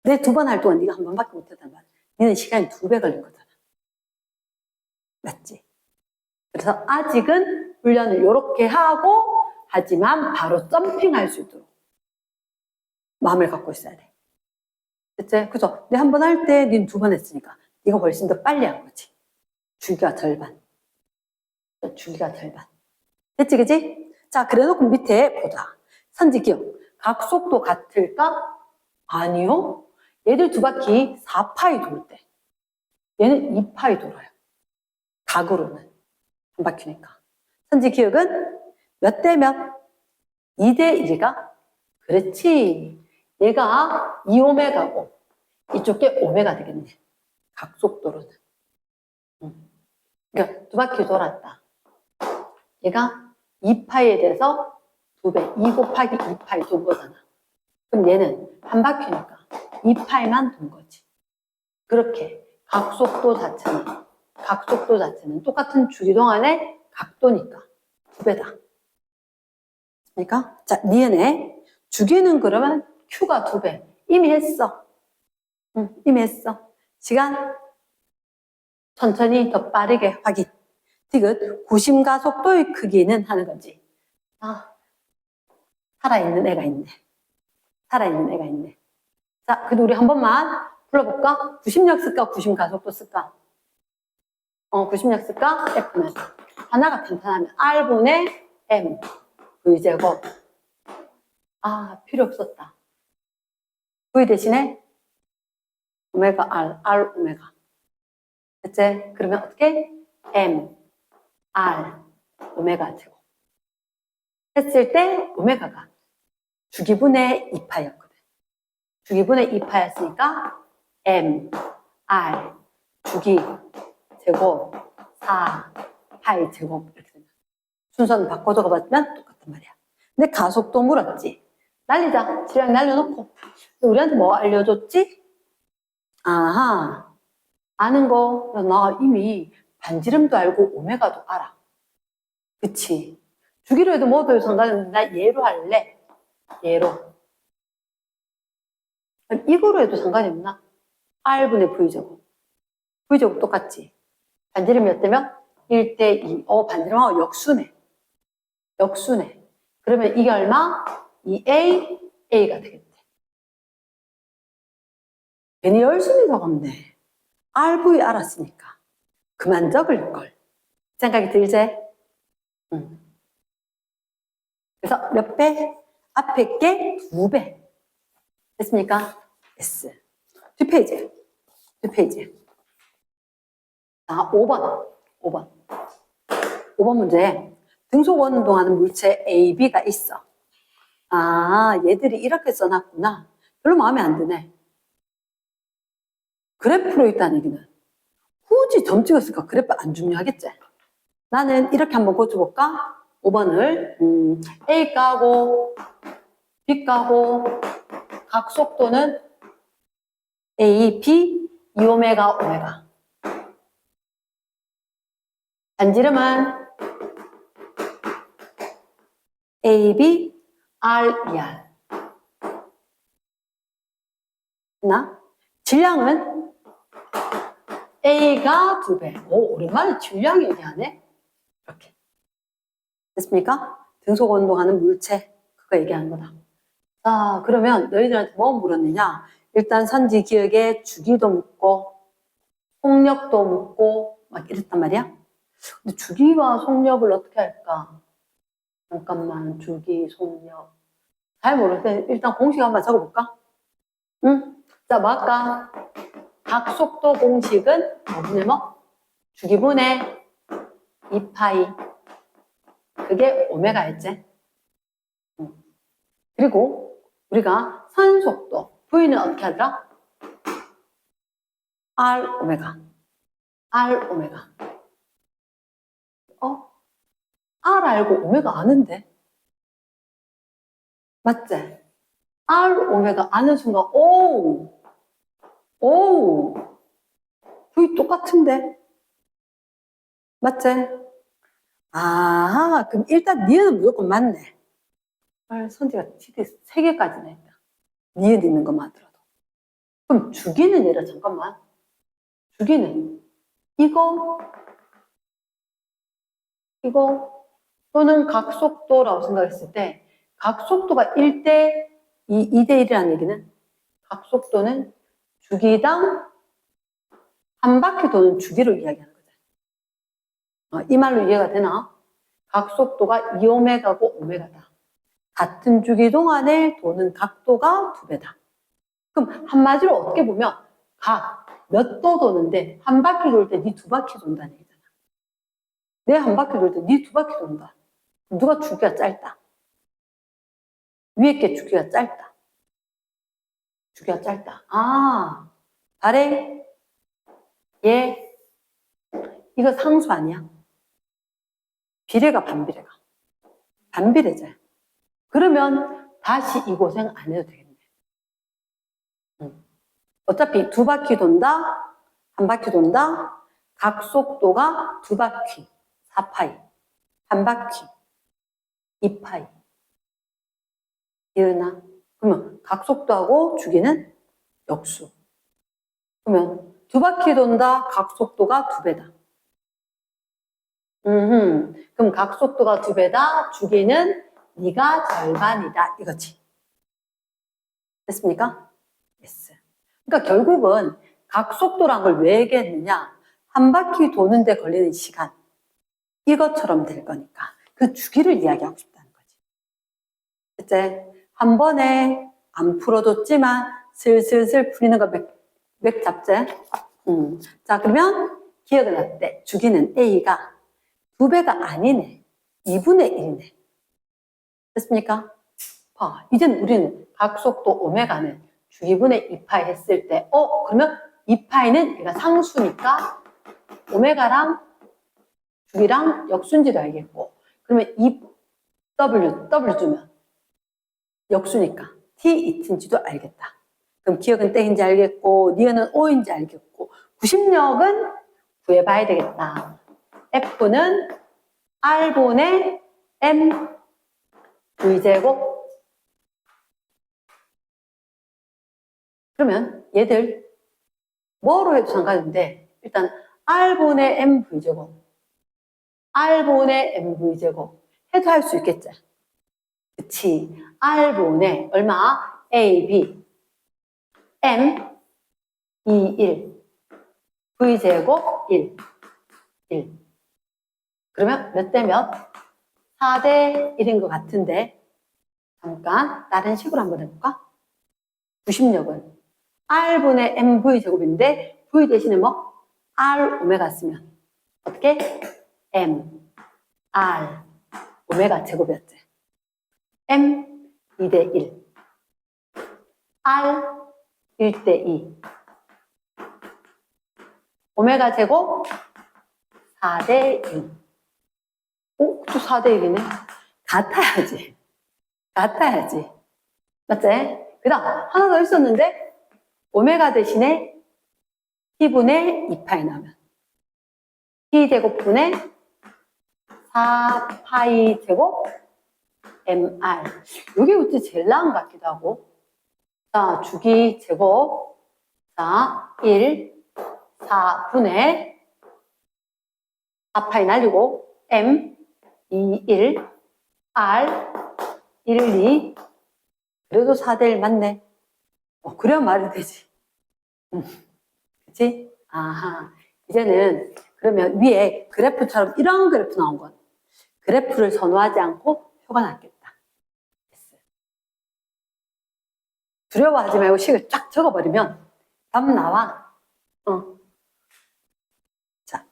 내 2번 할 동안 네가 한 번밖에 못했단 말이야. 너는 시간이 2배 걸린 거잖아. 맞지? 그래서 아직은 훈련을 이렇게 하고 하지만 바로 점핑할 수 있도록 마음을 갖고 있어야 돼. 그치? 그죠? 내 한 번 할 때 닌 2번 했으니까 네가 훨씬 더 빨리 한 거지. 주기가 절반. 주기가 절반. 됐지, 그치? 자, 그래 놓고 밑에 보자. 선지 기억. 각속도 같을까? 아니요. 얘들 두 바퀴 4파이 돌 때. 얘는 2파이 돌아요. 각으로는. 한 바퀴니까. 선지 기억은 몇 대 몇? 2대 1이가? 그렇지. 얘가 2오메가고 이쪽 게 오메가 되겠네. 각속도로는. 그러니까 두 바퀴 돌았다. 얘가 2파이에 대해서 2배, 2 곱하기 2파이 돈 거잖아. 그럼 얘는 한 바퀴니까 2파이만 돈 거지. 그렇게 각속도 자체는 똑같은 주기 동안의 각도니까 2배다. 그러니까 자, 니은에 주기는 그러면 Q가 2배. 이미 했어. 이미 했어. 시간 천천히 더 빠르게 확인. 디귿 구심가속도의 크기는 하는 거지. 아, 살아있는 애가 있네. 살아있는 애가 있네. 자, 그래도 우리 한 번만 불러볼까? 구심력 쓸까? 구심가속도 쓸까? 구심력 쓸까? F는 하나가 탄탄하면 R분의 M V제곱. 아, 필요 없었다. V 대신에 오메가 R 오메가. 됐지? 그러면 어떻게? M R 오메가 제곱. 했을 때 오메가가 주기분의 2파였거든. 주기분의 2파였으니까 M R 주기 제곱 4 파이 제곱 이렇게 된다. 순서는 바꿔 적어봤지만 똑같단 말이야. 근데 가속도 물었지. 날리자. 질량 날려놓고. 우리한테 뭐 알려줬지? 아하. 아는 거, 나 이미 반지름도 알고 오메가도 알아. 그치? 주기로 해도 뭐도 해도 상관없는데 나 얘로 할래. 얘로. 이거로 해도 상관이 없나? R분의 V제곱. V제곱 똑같지? 반지름이 몇 대면? 1대 2. 반지름하고 역수네. 역수네. 그러면 이게 얼마? 2A, A가 되겠대. 괜히 열심히 적었네. RV 알았으니까. 그만 적을걸. 생각이 들지? 그래서 몇 배? 앞에 게 2배. 됐습니까? S. 뒷페이지. 자, 5번 문제. 등속 원동하는 물체 A, B가 있어. 아, 얘들이 이렇게 써놨구나. 별로 마음에 안 드네. 그래프로 있다는 얘기는 굳이 점 찍었을까? 그래프 안 중요하겠지? 나는 이렇게 한번 고쳐볼까? 5번을 A 까고 B 까고 각속도는 A, B, 2오메가, 오메가. 반지름은 A, B, R, ER. 나 질량은 A가 2배. 오, 오랜만에 질량 얘기하네? 이렇게. 됐습니까? 등속 운동하는 물체. 그거 얘기하는 거다. 자, 그러면 너희들한테 뭐 물었느냐? 일단 선지 기억에 주기도 묻고, 속력도 묻고, 막 이랬단 말이야? 근데 주기와 속력을 어떻게 할까? 잠깐만, 주기, 속력. 잘 모르겠는데, 일단 공식 한번 적어볼까? 응? 자, 뭐 할까? 각속도 공식은 뭐분의 뭐? 주기분의 2파이. 그게 오메가였지? 그리고 우리가 선속도 V는 어떻게 하더라? R 오메가. R 알고 오메가 아는데? 맞지? R 오메가 아는 순간 오 V 똑같은데? 맞지? 아, 그럼 일단 니은은 무조건 맞네. 선지가 3개까지나 했다. 니은 있는 것만 하더라도. 그럼 주기는 얘라 잠깐만. 주기는 이거 또는 각속도라고 생각했을 때 각속도가 1대 2대 1이라는 얘기는 각속도는 주기당 한 바퀴 도는 주기를 이야기하는 거죠. 이 말로 이해가 되나? 각속도가 2오메가고 오메가다. 같은 주기 동안에 도는 각도가 2배다. 그럼 한마디로 어떻게 보면 각 몇 도 도는데 한 바퀴 돌 때 네 2바퀴 돈다는 얘기잖아. 내 한 바퀴 돌 때 네 2바퀴 돈다. 누가 주기가 짧다? 위에 게 주기가 짧다. 주기가 짧다. 아, 발에 얘 이거 상수 아니야? 비례가 반비례가. 반비례자. 그러면 다시 이 고생 안 해도 되겠네. 어차피 2바퀴 돈다, 한 바퀴 돈다, 각속도가 2바퀴, 4파이, 한 바퀴, 2파이. 이러나? 그러면 각속도하고 주기는 역수. 그러면 2바퀴 돈다, 각속도가 2배다. 그럼 각속도가 2배다, 주기는 네가 절반이다, 이거지. 됐습니까? yes. 그러니까 결국은 각속도란 걸 왜 얘기했느냐? 한 바퀴 도는데 걸리는 시간. 이것처럼 될 거니까. 그 주기를 이야기하고 싶다는 거지. 이제 한 번에 안 풀어줬지만 슬슬슬 풀리는 거 맥 잡지? 자, 그러면 기억은 어때? 주기는 A가 2배가 아니네. 2분의 1이네. 됐습니까? 봐. 이젠 우리는 각속도 오메가는 주기분의 2파이 했을 때, 그러면 2파이는 얘가 상수니까 오메가랑 주기랑 역수인지도 알겠고, 그러면 W 주면 역수니까 T 2인지도 알겠다. 그럼 기억은 땡인지 알겠고, 니은은 O인지 알겠고, 구심력은 구해봐야 되겠다. F는 R분의 M V제곱. 그러면 얘들 뭐로 해도 상관없는데 일단 R분의 MV제곱, R분의 MV제곱 해도 할 수 있겠지. 그치. R분의 얼마? AB M 2, 1 V제곱 1 그러면 몇 대 몇? 4대 1인 것 같은데 잠깐 다른 식으로 한번 해볼까? 구심력은 R분의 MV제곱인데 V 대신에 뭐? R 오메가 쓰면 어떻게? M R 오메가 제곱이었지. M 2대 1 R 1대 2 오메가 제곱 4대 1. 또 4대 1이네. 같아야지. 맞지? 그 다음 하나 더 있었는데 오메가 대신에 T분의 2파이 나오면 T제곱분의 4파이 제곱 MR. 이게 어째 제일 나은 것 같기도 하고. 자, 주기 제곱. 자, 1, 4분의 4파이 날리고 M, 2, 1, R, 1, 2. 그래도 4대 1 맞네. 그래야 말이 되지. 그치? 아하. 이제는 그러면 위에 그래프처럼 이런 그래프 나온 건 그래프를 선호하지 않고 표가 낫겠다. 두려워하지 말고 식을 쫙 적어버리면 답 나와. 자,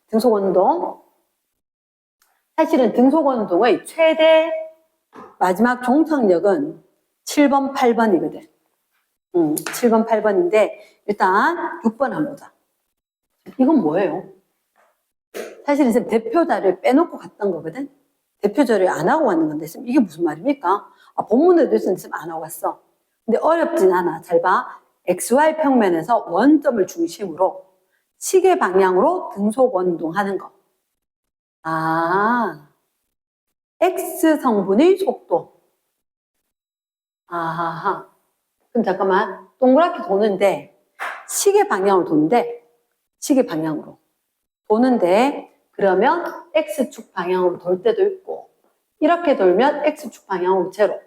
등속원동. 사실은 등속원동의 최대 마지막 종착역은 7번, 8번이거든. 7번, 8번인데 일단 6번 한번 보자. 이건 뭐예요? 사실은 쌤 대표 자료를 빼놓고 갔던 거거든. 대표 자료를 안 하고 왔는 건데 쌤 이게 무슨 말입니까? 본문에도 있었는데 쌤 안 하고 왔어. 근데 어렵진 않아. 잘 봐. XY 평면에서 원점을 중심으로 시계 방향으로 등속 원동하는 거. X 성분의 속도. 아하. 그럼 잠깐만. 동그랗게 도는데 시계 방향으로 도는데 시계 방향으로 도는데 그러면 X축 방향으로 돌 때도 있고 이렇게 돌면 X축 방향으로 제로,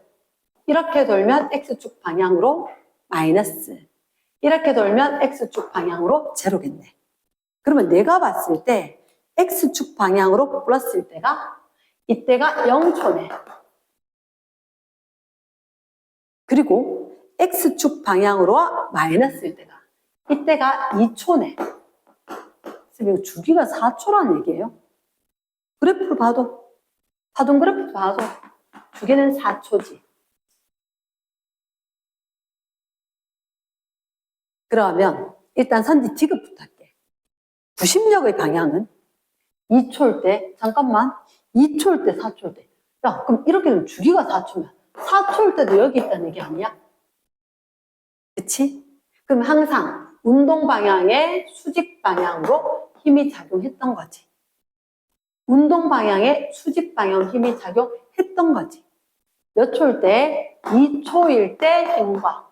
이렇게 돌면 X축 방향으로 마이너스, 이렇게 돌면 X축 방향으로 제로겠네. 그러면 내가 봤을 때 X축 방향으로 플러스일 때가 이때가 0초네. 그리고 X축 방향으로 마이너스일 때가 이때가 2초네. 선생님, 주기가 4초라는 얘기예요. 그래프를 봐도, 파동 그래프 봐도 주기는 4초지. 그러면 일단 선지 지급부터 할게. 부심력의 방향은 2초일 때, 잠깐만, 2초일 때, 4초일 때. 야, 그럼 이렇게 되면 주기가 4초면 4초일 때도 여기 있다는 얘기 아니야? 그치? 그럼 항상 운동 방향의 수직 방향으로 힘이 작용했던 거지. 운동 방향의 수직 방향 힘이 작용했던 거지. 몇 초일 때? 2초일 때 힘과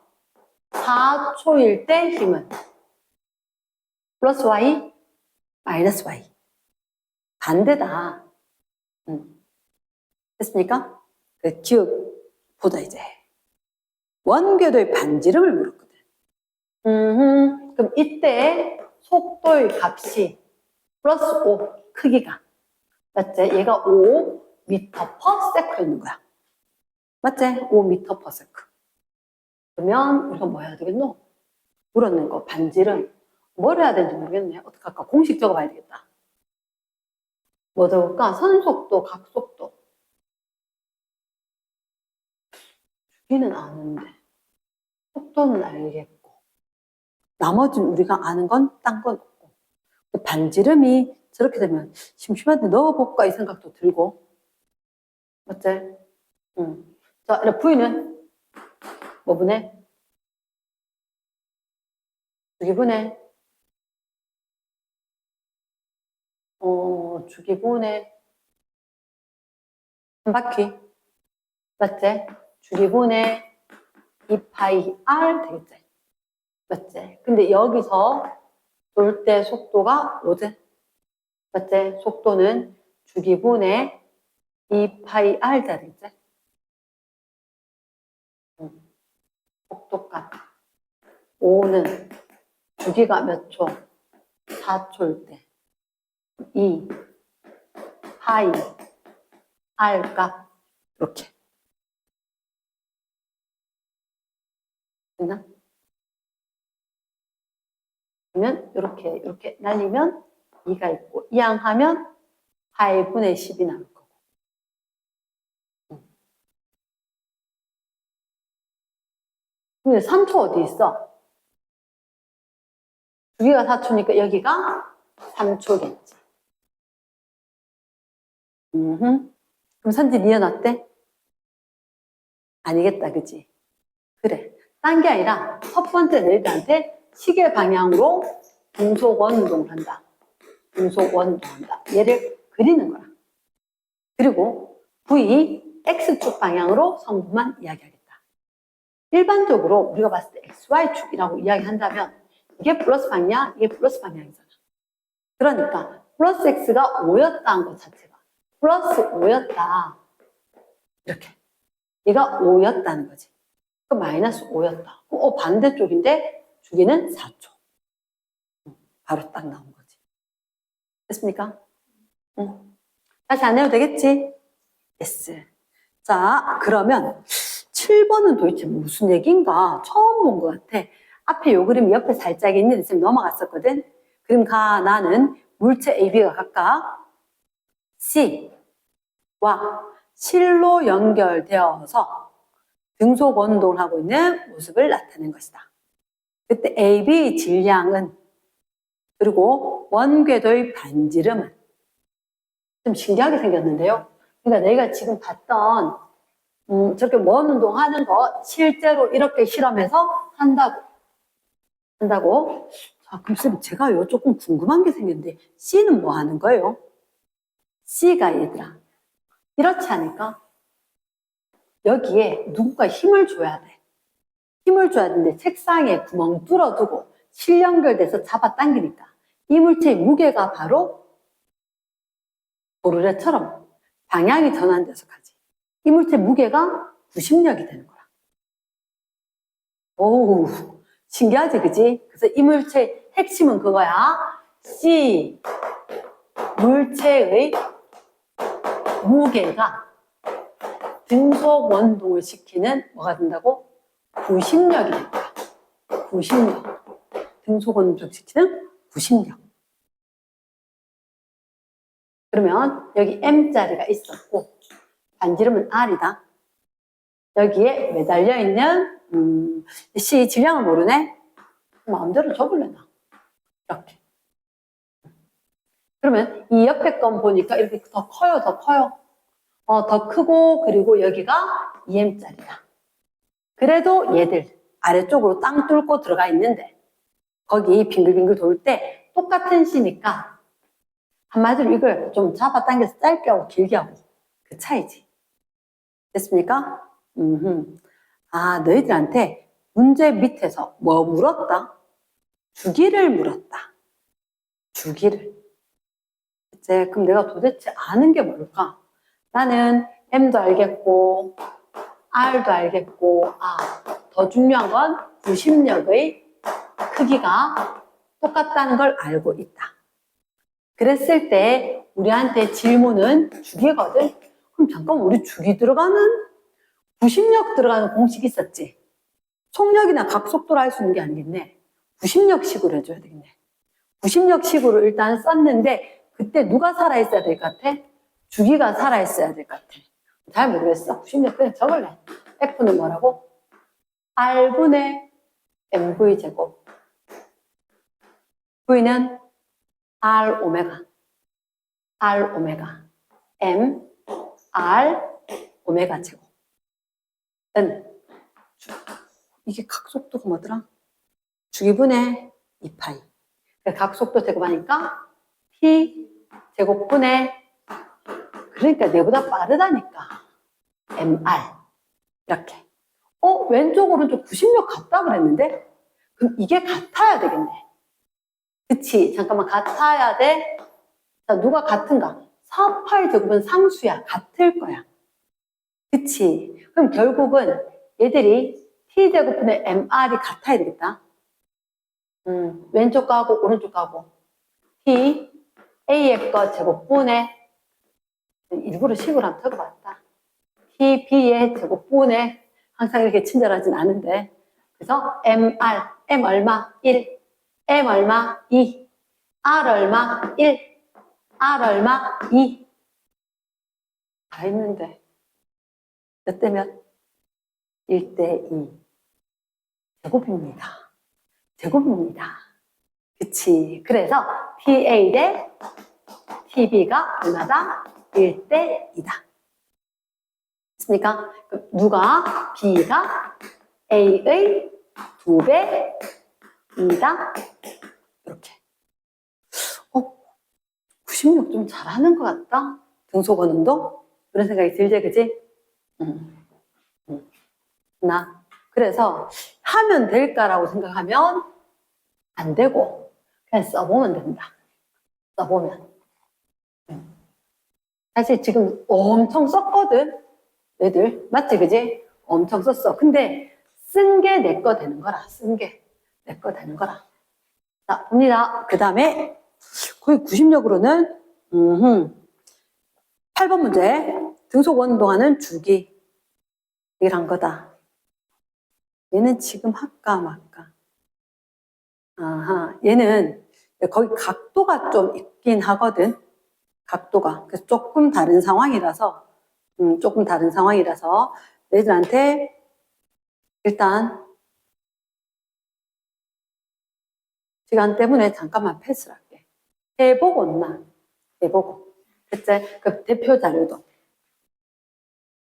4초일 때 힘은 플러스 Y, 마이너스 Y. 반대다. 됐습니까? 그 기억보다 이제 원궤도의 반지름을 물었거든. 그럼 이때 속도의 값이 플러스 5, 크기가. 맞지? 얘가 5m per second인 거야. 맞지? 5m per second. 그러면 우리가 뭐 해야 되겠노? 물었는 거, 반지름. 뭘 해야 되는지 모르겠네. 어떡할까? 공식 적어봐야 되겠다. 뭐 적을까? 선속도, 각속도. 주기는 아는데. 속도는 알겠고. 나머지는 우리가 아는 건 딴 건 없고. 반지름이 저렇게 되면 심심한데 넣어볼까? 이 생각도 들고. 맞지? 자, V는 뭐 분해? 주기분해. 주기분해. 한 바퀴. 맞지? 주기분해 2파이 R 되겠지? 맞지? 근데 여기서 돌 때 속도가 5지? 맞지? 속도는 주기분해 2파이 R 되겠지? 속도값. 5는 주기가 몇 초? 4초일 때. 2 파이 R 값. 이렇게. 됐나? 그러면 이렇게 날리면 2가 있고 이항하면 8분의 10이 나올 거고. 근데 3초 어디 있어? 주기가 4초니까 여기가 3초겠지. 그럼 선지 니어놨대? 아니겠다, 그지? 그래. 딴 게 아니라 첫 번째 너희들한테 시계 방향으로 등속 원운동을 한다. 등속 원운동을 한다. 얘를 그리는 거야. 그리고 V, X축 방향으로 성분만 이야기하겠다. 일반적으로 우리가 봤을 때 XY축이라고 이야기한다면 이게 플러스 방향, 이게 플러스 방향이잖아. 그러니까 플러스 X가 5였다는 것 자체가 플러스 5였다. 이렇게. 얘가 5였다는 거지. 그 마이너스 5였다. 반대쪽인데 주기는 4초. 바로 딱 나온 거지. 됐습니까? 다시 안 해도 되겠지? yes. 자, 그러면 7번은 도대체 무슨 얘기인가? 처음 본 것 같아. 앞에 요 그림 옆에 살짝 있는데 지금 넘어갔었거든? 그림 가. 나는 물체 AB가 각각 C와 실로 연결되어서 등속 원동을 하고 있는 모습을 나타낸 것이다. 그때 AB 질량은 그리고 원궤도의 반지름은 좀 신기하게 생겼는데요. 그러니까 내가 지금 봤던 저렇게 원 운동하는 거 실제로 이렇게 실험해서 한다고. 자, 그럼 쌤 제가 요 조금 궁금한 게 생겼는데 C는 뭐 하는 거예요? C가 얘들아 이렇지 않을까? 여기에 누군가 힘을 줘야 돼. 힘을 줘야 되는데 책상에 구멍 뚫어두고 실 연결돼서 잡아당기니까 이 물체의 무게가 바로 도르래처럼 방향이 전환돼서 가지. 이 물체의 무게가 부심력이 되는 거야. 오우, 신기하지, 그지? 그래서 이 물체의 핵심은 그거야. C, 물체의 두 개가 등속 원동을 시키는 뭐가 된다고? 구심력이 된다. 구심력. 등속 원동 시키는 구심력. 그러면 여기 M자리가 있었고 반지름은 R이다. 여기에 매달려 있는 C 질량을 모르네? 마음대로 적을래나? 이렇게. 그러면 이 옆에 건 보니까 이렇게 더 커요, 더 커요. 더 크고, 그리고 여기가 2M짜리다. 그래도 얘들 아래쪽으로 땅 뚫고 들어가 있는데, 거기 빙글빙글 돌 때 똑같은 C니까, 한마디로 이걸 좀 잡아당겨서 짧게 하고 길게 하고, 그 차이지. 됐습니까? 아, 너희들한테 문제 밑에서 뭐 물었다? 주기를 물었다. 주기를. 이제 그럼 내가 도대체 아는 게 뭘까? 나는 M도 알겠고 R도 알겠고 더 중요한 건 구심력의 크기가 똑같다는 걸 알고 있다. 그랬을 때 우리한테 질문은 주기거든. 그럼 잠깐만 우리 주기 들어가는 구심력 들어가는 공식 있었지? 속력이나 각속도로 할 수 있는 게 아니겠네. 구심력식으로 해줘야 되겠네. 구심력식으로 일단 썼는데 그때 누가 살아있어야 될 것 같아? 주기가 살아있어야 될 것 같아. 잘 모르겠어. 구심력 그냥 적을래. F는 뭐라고? R분의 MV 제곱. V는 R 오메가. R 오메가. M, R 오메가 제곱. 이게 각속도가 뭐더라? 주기분의 2파이. 각속도 제곱하니까 P 제곱분의 그러니까 내보다 빠르다니까 MR 이렇게. 왼쪽 오른쪽 구심력 같다 그랬는데 그럼 이게 같아야 되겠네. 그치? 잠깐만 같아야 돼. 자, 누가 같은가? 4파이 제곱은 상수야. 같을 거야. 그치? 그럼 결국은 얘들이 T 제곱분의 MR이 같아야 되겠다. 왼쪽 가고 오른쪽 가고 T A의 거 제곱분의 일부러 식으로 한번 적어봤다. T B의 제곱분의 항상 이렇게 친절하진 않은데 그래서 MR M 얼마? 1 M 얼마? 2 R 얼마? 1 R 얼마? 2 다 있는데 몇 대 몇? 1대 2 제곱입니다. 제곱입니다. 그치. 그래서 TA 대 TB가 얼마다? 1대 2다. 됐습니까? 그럼 누가? B가 A의 2배 2다. 이렇게. 96 좀 잘하는 것 같다. 등속어는도? 그런 생각이 들지, 그지? 그래서 하면 될까라고 생각하면 안 되고 그냥 써보면 된다. 써보면. 사실 지금 엄청 썼거든. 애들 맞지 그지? 엄청 썼어. 근데 쓴 게 내 거 되는 거라. 쓴 게 내 거 되는 거라. 자 봅니다. 그 다음에 거의 90역으로는 8번 문제. 등속 원동하는 주기 이란 거다. 얘는 지금 할까 말까. 아하, 얘는 거기 각도가 좀 있긴 하거든. 각도가. 그래서 조금 다른 상황이라서, 너희들한테 일단 시간 때문에 잠깐만 패스를 할게. 해보고 온나. 해보고. 그치? 그 대표 자료도.